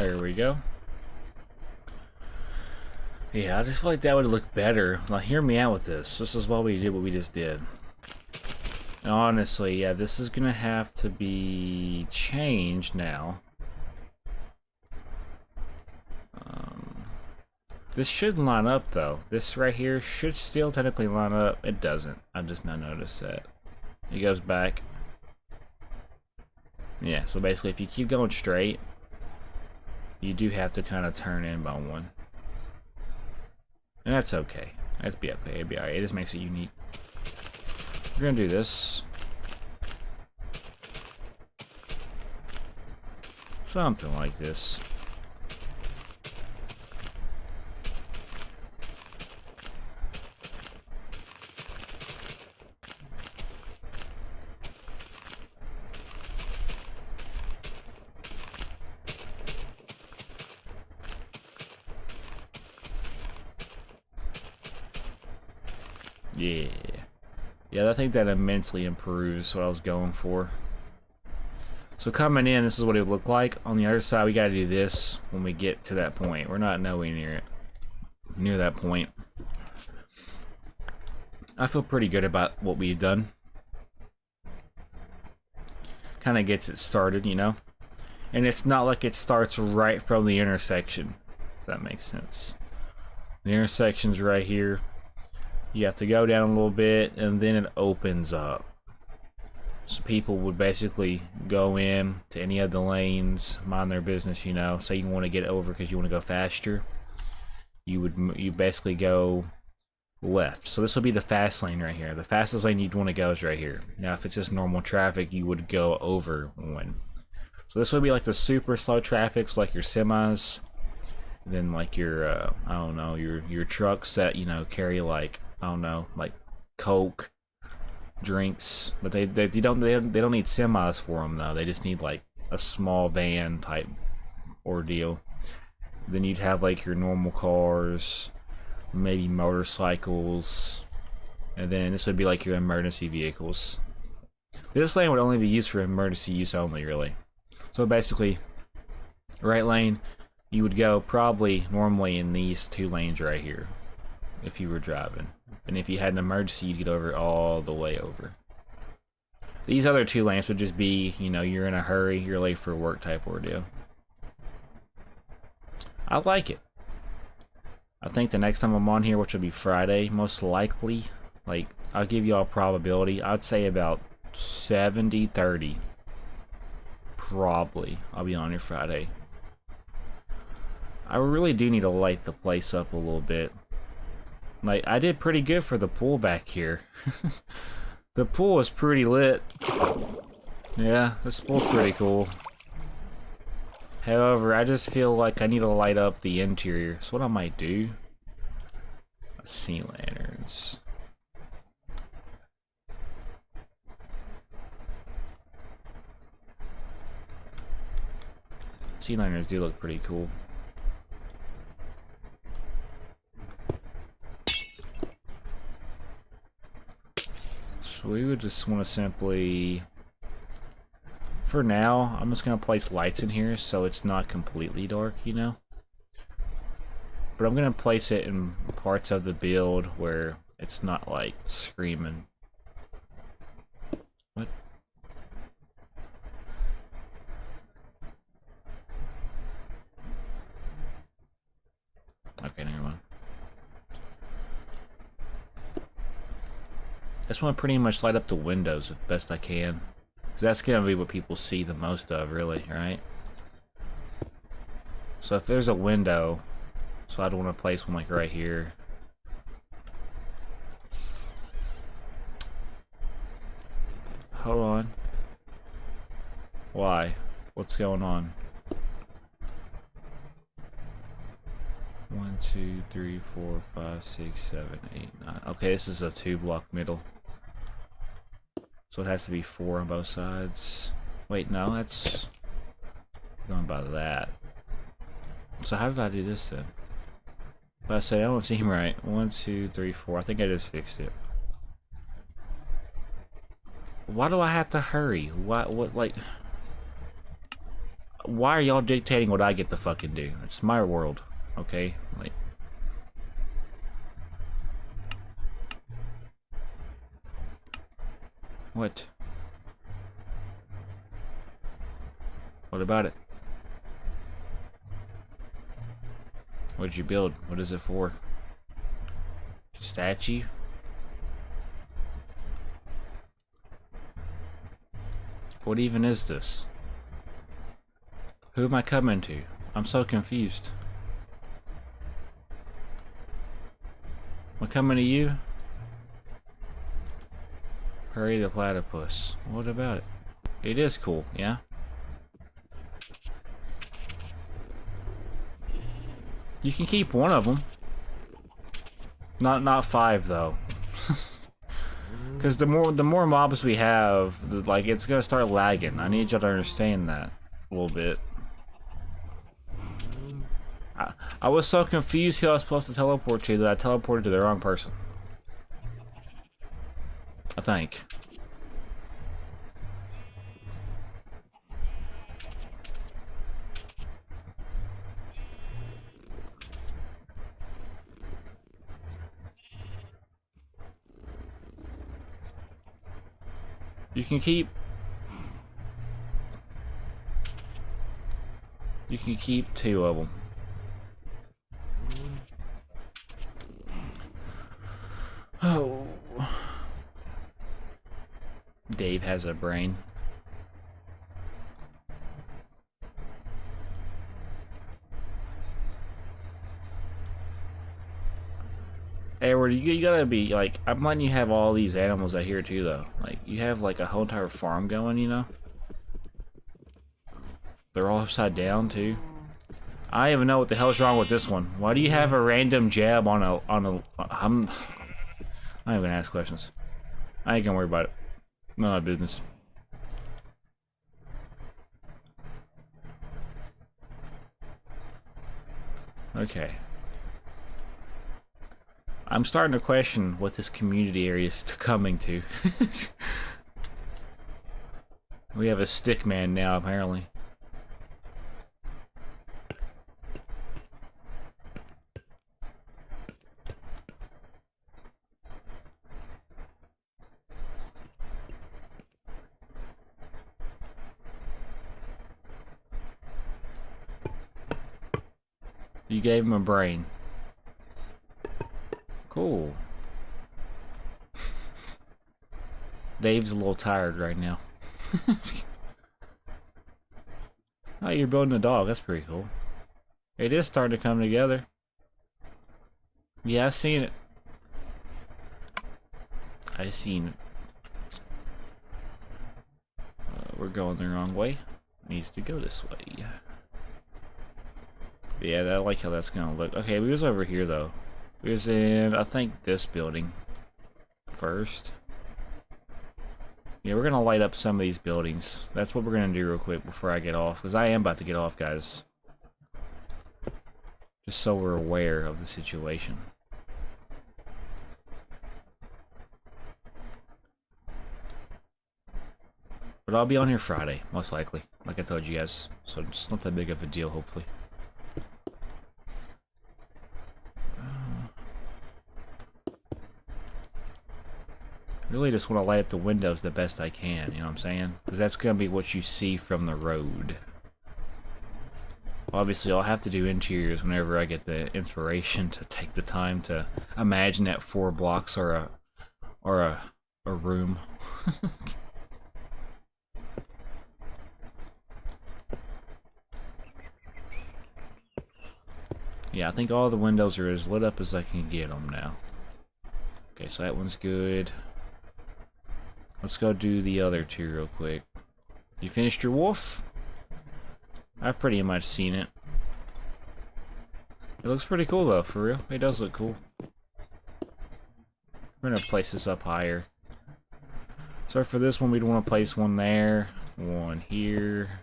There we go. Yeah, I just feel like that would look better. Now, hear me out with this. This is why we did what we just did. And honestly, yeah, this is gonna have to be changed now. This should line up though. This right here should still technically line up. It doesn't. I just now noticed that. It goes back. Yeah, so basically if you keep going straight, you do have to kind of turn in by one. And that's okay. That's be okay. It'd be alright. It just makes it unique. We're gonna do this. Something like this. Yeah. Yeah, I think that immensely improves what I was going for. So coming in, this is what it would look like. On the other side, we gotta do this when we get to that point. We're not nowhere near that point. I feel pretty good about what we've done. Kind of gets it started, you know? And it's not like it starts right from the intersection, if that makes sense. The intersection's right here. You have to go down a little bit, and then it opens up. So people would basically go in to any of the lanes, mind their business, you know. Say you want to get over because you want to go faster. You basically go left. So this will be the fast lane right here. The fastest lane you'd want to go is right here. Now, if it's just normal traffic, you would go over one. So this would be like the super slow traffics, like your semis. Then like your I don't know, your trucks that, you know, carry like, I don't know, like Coke, drinks, but they don't need semis for them though. They just need like a small van type ordeal. Then you'd have like your normal cars, maybe motorcycles, and then this would be like your emergency vehicles. This lane would only be used for emergency use only, really. So basically, right lane, you would go probably normally in these two lanes right here if you were driving. And if you had an emergency, you'd get over all the way over. These other two lanes would just be, you know, you're in a hurry, you're late for work type ordeal. I like it. I think the next time I'm on here, which will be Friday, most likely, like, I'll give you all probability. I'd say about 70-30. Probably. I'll be on here Friday. I really do need to light the place up a little bit. Like, I did pretty good for the pool back here. The pool is pretty lit. Yeah, this pool's pretty cool. However, I just feel like I need to light up the interior. So what I might do... sea lanterns. Sea lanterns do look pretty cool. So we would just want to simply, for now, I'm just going to place lights in here so it's not completely dark, you know? But I'm going to place it in parts of the build where it's not like screaming. What? Okay, never mind. I just want to pretty much light up the windows as best I can. So that's going to be what people see the most of, really, right? So if there's a window, so I'd want to place one like right here. Hold on. Why? What's going on? 1, 2, 3, 4, 5, 6, 7, 8, 9. Okay, this is a 2-block middle. So it has to be 4 on both sides. Wait, no, that's going by that. So how did I do this then? But I say I don't seem right. 1, 2, 3, 4. I think I just fixed it. Why do I have to hurry? What like? why are y'all dictating what I get to fucking do? It's my world, okay? Like, what? What about it? What'd you build? What is it for? Statue? What even is this? Who am I coming to? I'm so confused. Am I coming to you? Hurry the platypus. What about it? It is cool, yeah? You can keep one of them. Not 5 though. Because the more mobs we have, like, it's gonna start lagging. I need y'all to understand that a little bit. I was so confused who I was supposed to teleport to that I teleported to the wrong person. I think. You can keep 2 of them. Oh. Dave has a brain. Edward, you gotta be like, I'm letting you have all these animals out here too, though. Like, you have like a whole entire farm going, you know? They're all upside down too. I don't even know what the hell's wrong with this one. Why do you have a random jab on a I'm not even gonna ask questions. I ain't gonna worry about it. None of my business. Okay. I'm starting to question what this community area is coming to. We have a stick man now, apparently. You gave him a brain. Cool. Dave's a little tired right now. Oh, you're building a dog. That's pretty cool. It is starting to come together. Yeah, I seen it. I seen it. We're going the wrong way. Needs to go this way. Yeah, I like how that's gonna look. Okay, we was over here though. We was in, I think, this building first. Yeah, we're gonna light up some of these buildings. That's what we're gonna do real quick before I get off, because I am about to get off, guys. Just so we're aware of the situation. But I'll be on here Friday, most likely, like I told you guys. So it's not that big of a deal, hopefully. Really just want to light up the windows the best I can, you know what I'm saying? Because that's going to be what you see from the road. Obviously, I'll have to do interiors whenever I get the inspiration to take the time to imagine that 4 blocks or a room. Yeah, I think all the windows are as lit up as I can get them now. Okay, so that one's good. Let's go do the other 2 real quick. You finished your wolf? I've pretty much seen it. It looks pretty cool though, for real. It does look cool. We're gonna place this up higher. So for this one, we'd want to place one there, one here.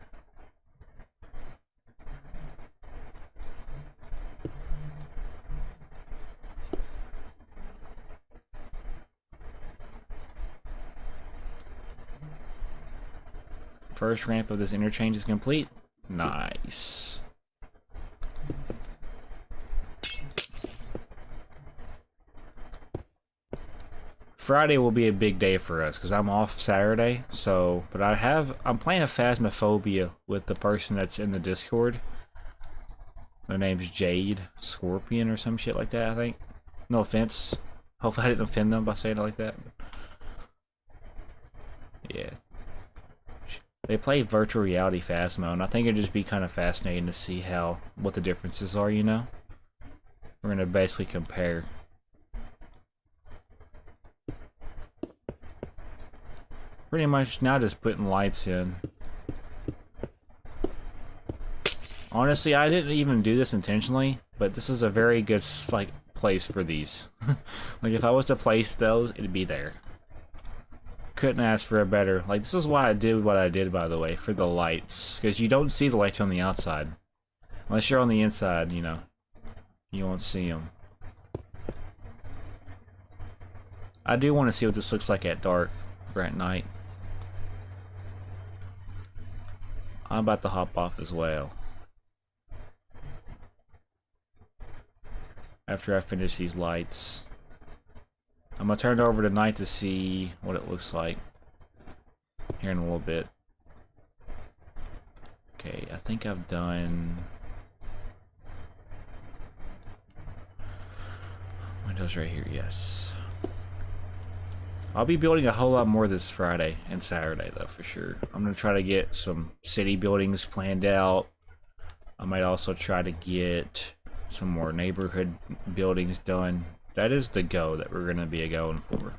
First ramp of this interchange is complete. Nice. Friday will be a big day for us because I'm off Saturday. So, but I'm playing a Phasmophobia with the person that's in the Discord. Their name's Jade Scorpion or some shit like that, I think. No offense. Hopefully I didn't offend them by saying it like that. Yeah. They play virtual reality Phasmo, and I think it'd just be kind of fascinating to see what the differences are, you know? We're gonna basically compare. Pretty much now just putting lights in. Honestly, I didn't even do this intentionally, but this is a very good place for these. Like if I was to place those, it'd be there. Couldn't ask for a better. Like this is why I did what I did, by the way, for the lights, because you don't see the lights on the outside unless you're on the inside. You know, you won't see them. I do want to see what this looks like at dark or at night. I'm about to hop off as well. After I finish these lights, I'm gonna turn it over tonight to see what it looks like here in a little bit. Okay, I think I've done windows right here, yes. I'll be building a whole lot more this Friday and Saturday though, for sure. I'm gonna try to get some city buildings planned out. I might also try to get some more neighborhood buildings done. That is the go that we're gonna be going for.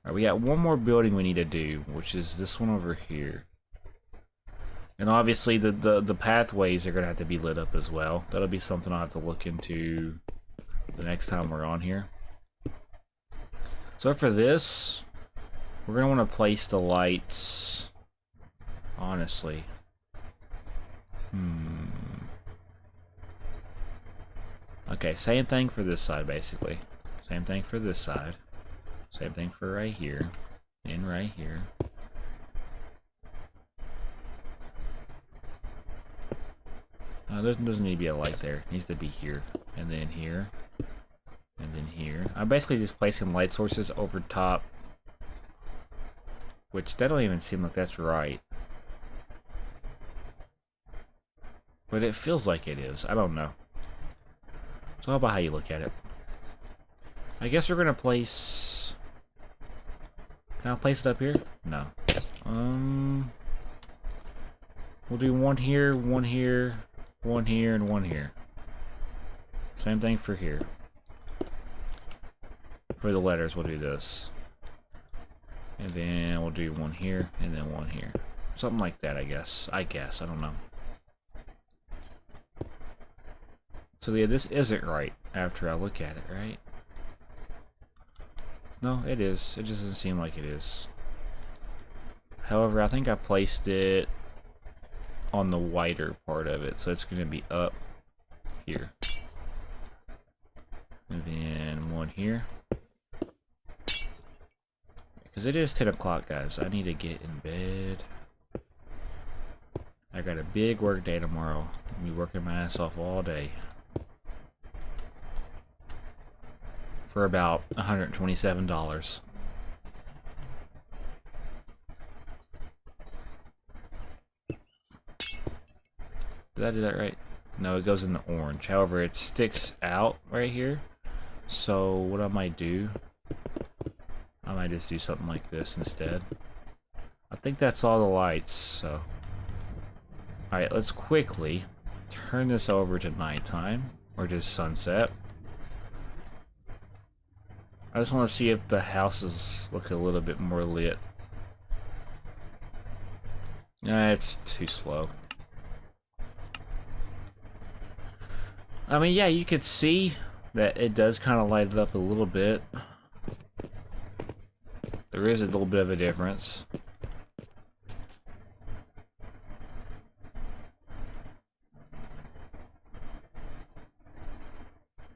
Alright, we got one more building we need to do, which is this one over here. And obviously the pathways are gonna have to be lit up as well. That'll be something I'll have to look into the next time we're on here. So for this, we're gonna want to place the lights, honestly. Okay, same thing for this side, basically. Same thing for this side. Same thing for right here. And right here. There doesn't need to be a light there. It needs to be here. And then here. And then here. I'm basically just placing light sources over top. Which, that don't even seem like that's right. But it feels like it is. I don't know. It's all about how you look at it. I guess we're gonna place... Can I place it up here? No. We'll do one here, one here, one here, and one here. Same thing for here. For the letters, we'll do this. And then we'll do one here, and then one here. Something like that, I guess. I don't know. So yeah, this isn't right after I look at it, right? No, it is. It just doesn't seem like it is. However, I think I placed it on the wider part of it, so it's going to be up here. And then one here. Because it is 10 o'clock, guys. I need to get in bed. I got a big work day tomorrow. I'll be working my ass off all day. For about $127. Did I do that right? No, it goes in the orange. However, it sticks out right here. So what I might do, I might just do something like this instead. I think that's all the lights, so. Alright, let's quickly turn this over to nighttime, or just sunset. I just want to see if the houses look a little bit more lit. Nah, it's too slow. I mean, yeah, you could see that it does kind of light it up a little bit. There is a little bit of a difference.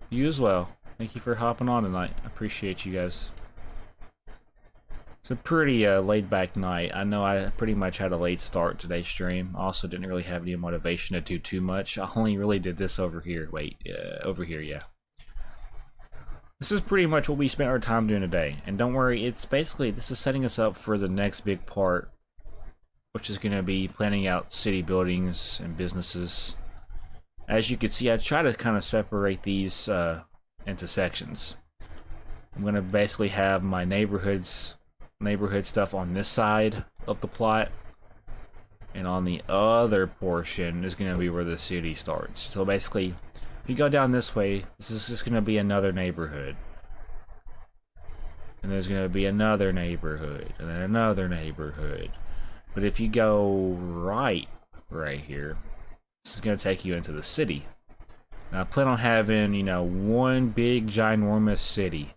You as well. Thank you for hopping on tonight. I appreciate you guys. It's a pretty laid back night. I know I pretty much had a late start today's stream. I also didn't really have any motivation to do too much. I only really did this over here. Wait, over here, yeah. This is pretty much what we spent our time doing today. And don't worry, it's basically, this is setting us up for the next big part, which is going to be planning out city buildings and businesses. As you can see, I try to kind of separate these into sections. I'm going to basically have my neighborhood stuff on this side of the plot, and on the other portion is going to be where the city starts. So basically, if you go down this way, this is just going to be another neighborhood, and there's going to be another neighborhood, and then another neighborhood. But if you go right here, this is going to take you into the city. Now I plan on having, you know, one big ginormous city,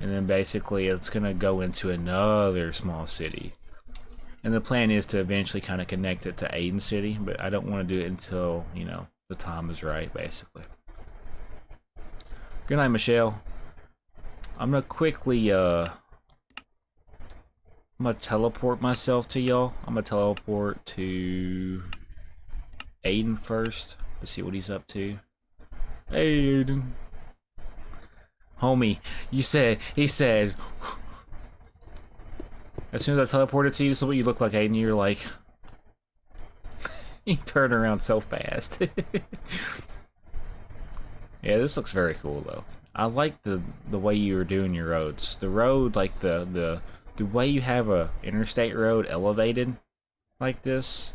and then basically it's going to go into another small city. And the plan is to eventually kind of connect it to Aiden City, but I don't want to do it until, you know, the time is right, basically. Good night, Michelle. I'm going to quickly, I'm going to teleport myself to y'all. I'm going to teleport to Aiden first. Let's see what he's up to. Hey, Aiden. Homie, he said, as soon as I teleported to you, this is what you look like, Aiden. You're like, you turn around so fast. Yeah, this looks very cool though. I like the way you were doing your roads. The road, like the way you have a interstate road elevated like this.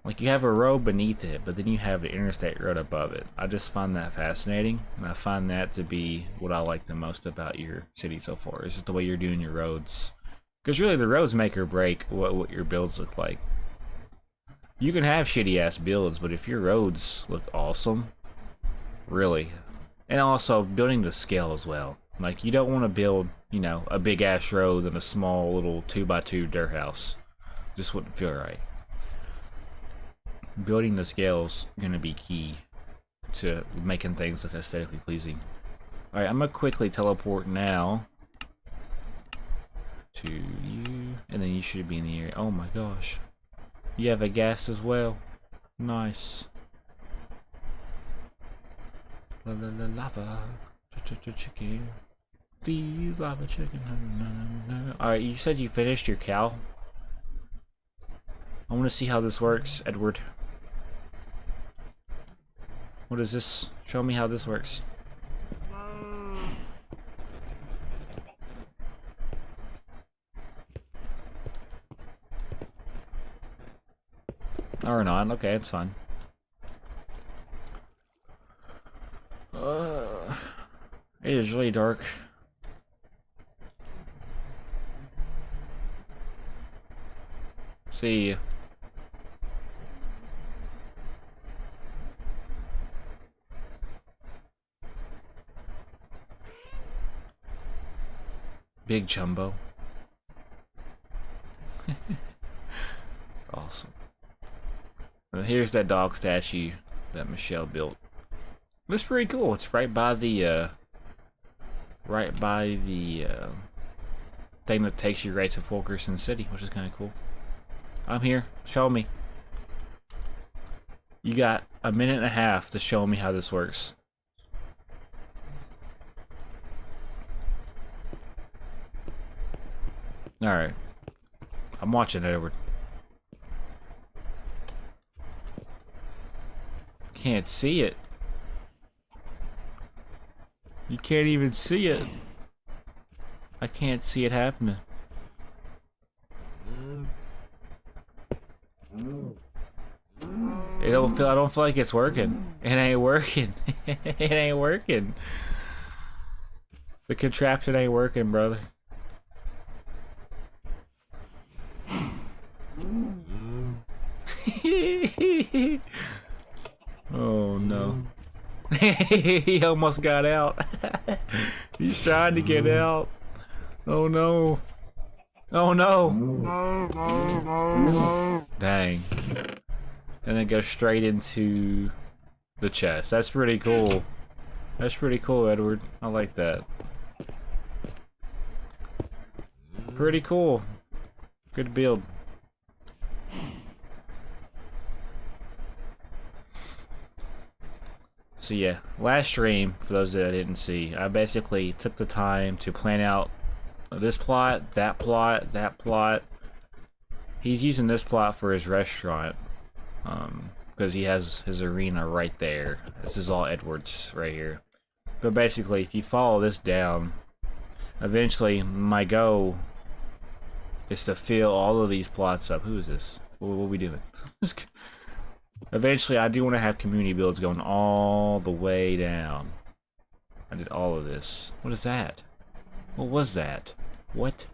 Like you have a road beneath it, but then you have the interstate road above it. I just find that fascinating, and I find that to be what I like the most about your city so far. It's just the way you're doing your roads. Because really the roads make or break what your builds look like. You can have shitty ass builds, but if your roads look awesome, really. And also building to scale as well. Like you don't want to build, you know, a big ass road and a small little 2x2 dirt house. Just wouldn't feel right. Building the scale's gonna be key to making things look aesthetically pleasing. Alright, I'm gonna quickly teleport now to you, and then you should be in the area. Oh my gosh. You have a gas as well. Nice. La la la lava. Chicken. These lava chicken. Alright, you said you finished your cow? I want to see how this works, Edward. What is this? Show me how this works. Or not. Okay, it's fine. It is really dark. See you. Big Jumbo. Awesome. And here's that dog statue that Michelle built. It's pretty cool. It's right by the thing that takes you right to FU7KERSON'S city, which is kind of cool. I'm here. Show me. You got a minute and a half to show me how this works. Alright. I'm watching, Edward. Can't see it. You can't even see it. I can't see it happening. I don't feel like it's working. It ain't working. It ain't working. The contraption ain't working, brother. Oh no. He almost got out. He's trying to get out. Oh no. Oh no. Dang. And it goes straight into the chest. That's pretty cool. That's pretty cool, Edward. I like that. Pretty cool. Good build. So yeah, last stream, for those that I didn't see, I basically took the time to plan out this plot, that plot, that plot. He's using this plot for his restaurant, because he has his arena right there. This is all Edwards right here. But basically, if you follow this down, eventually my goal is to fill all of these plots up. Who is this? What are we doing? Eventually, I do want to have community builds going all the way down. I did all of this. What is that? What was that? What?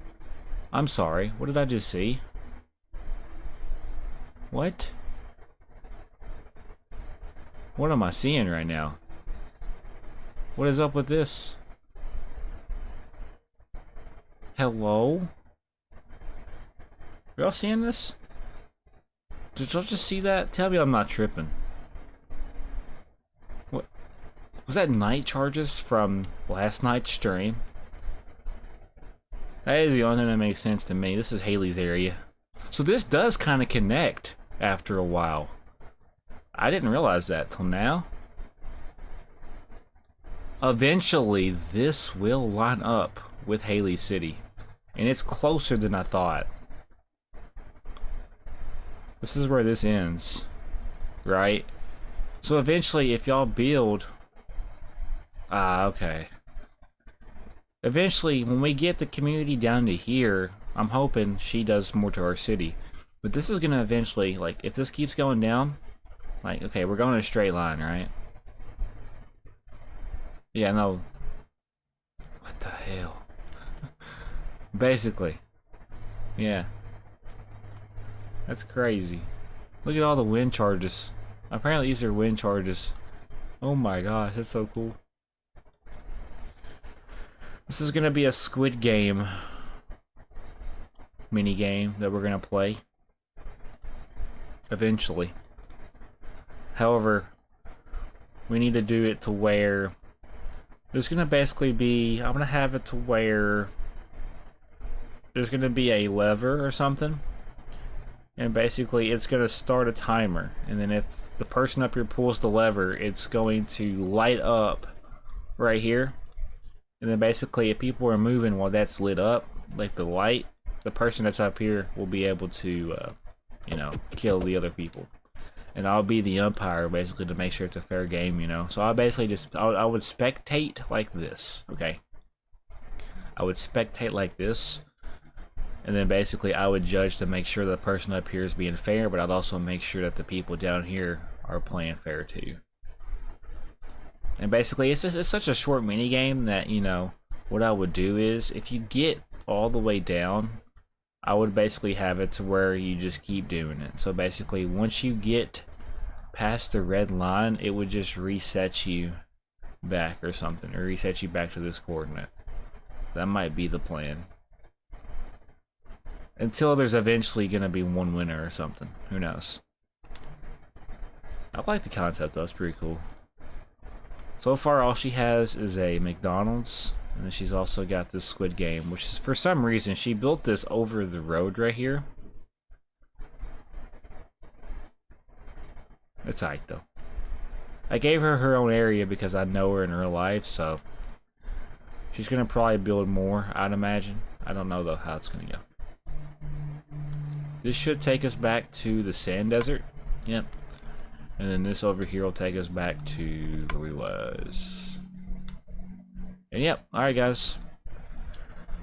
I'm sorry. What did I just see? What? What am I seeing right now? What is up with this? Hello? Y'all seeing this? Did y'all just see that? Tell me I'm not tripping. What? Was that night charges from last night's stream? That is the only thing that makes sense to me. This is Haley's area. So this does kind of connect after a while. I didn't realize that till now. Eventually, this will line up with Haley City. And it's closer than I thought. This is where this ends, right? So eventually, if y'all build... okay. Eventually, when we get the community down to here, I'm hoping she does more to our city. But this is gonna eventually, like, if this keeps going down, like, okay, we're going in a straight line, right? Yeah, no. What the hell? Basically. Yeah. That's crazy. Look at all the wind charges. Apparently these are wind charges. Oh my gosh, that's so cool. This is gonna be a Squid Game mini game that we're gonna play eventually. However, we need to do it to where there's gonna basically be, I'm gonna have it to where there's gonna be a lever or something. And basically, it's going to start a timer. And then if the person up here pulls the lever, it's going to light up right here. And then basically, if people are moving while that's lit up, like the light, the person that's up here will be able to, you know, kill the other people. And I'll be the umpire, basically, to make sure it's a fair game, you know. So I basically just, I would spectate like this, okay? I would spectate like this. And then basically I would judge to make sure the person up here is being fair, but I'd also make sure that the people down here are playing fair too. And basically it's such a short mini game that, you know, what I would do is if you get all the way down, I would basically have it to where you just keep doing it. So basically once you get past the red line, it would just reset you back or something, or reset you back to this coordinate. That might be the plan. Until there's eventually going to be one winner or something. Who knows? I like the concept though, it's pretty cool. So far all she has is a McDonald's. And then she's also got this Squid Game, which is, for some reason, she built this over the road right here. It's alright though. I gave her her own area because I know her in real life, so... she's going to probably build more, I'd imagine. I don't know though how it's going to go. This should take us back to the sand desert. Yep. And then this over here will take us back to where we was. And yep. Alright guys.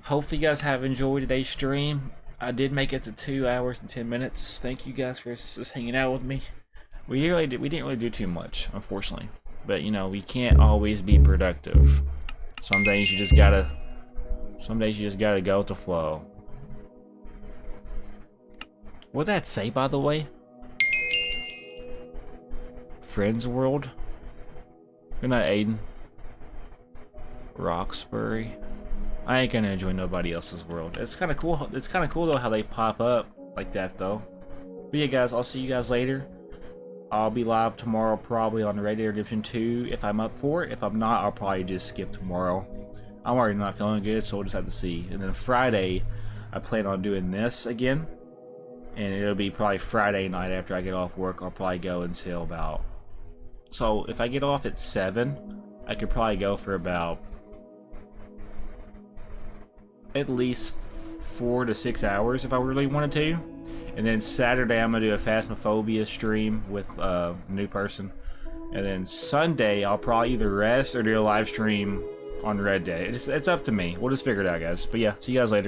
Hopefully you guys have enjoyed today's stream. I did make it to 2 hours and 10 minutes. Thank you guys for just hanging out with me. We didn't really do too much, unfortunately. But you know, we can't always be productive. Some days you just gotta go with the flow. What'd that say, by the way? Friends World? Good night, Aiden. Roxbury. I ain't gonna enjoy nobody else's world. It's kind of cool. It's kind of cool though how they pop up like that though. But yeah, guys, I'll see you guys later. I'll be live tomorrow probably on Red Dead Redemption 2 if I'm up for it. If I'm not, I'll probably just skip tomorrow. I'm already not feeling good, so we'll just have to see. And then Friday, I plan on doing this again, and it'll be probably Friday night after I get off work. I'll probably go until about, so if I get off at 7, I could probably go for about at least 4 to 6 hours if I really wanted to. And then Saturday I'm gonna do a Phasmophobia stream with a new person, and then Sunday I'll probably either rest or do a live stream on Red Day. It's up to me. We'll just figure it out, guys. But yeah, see you guys later.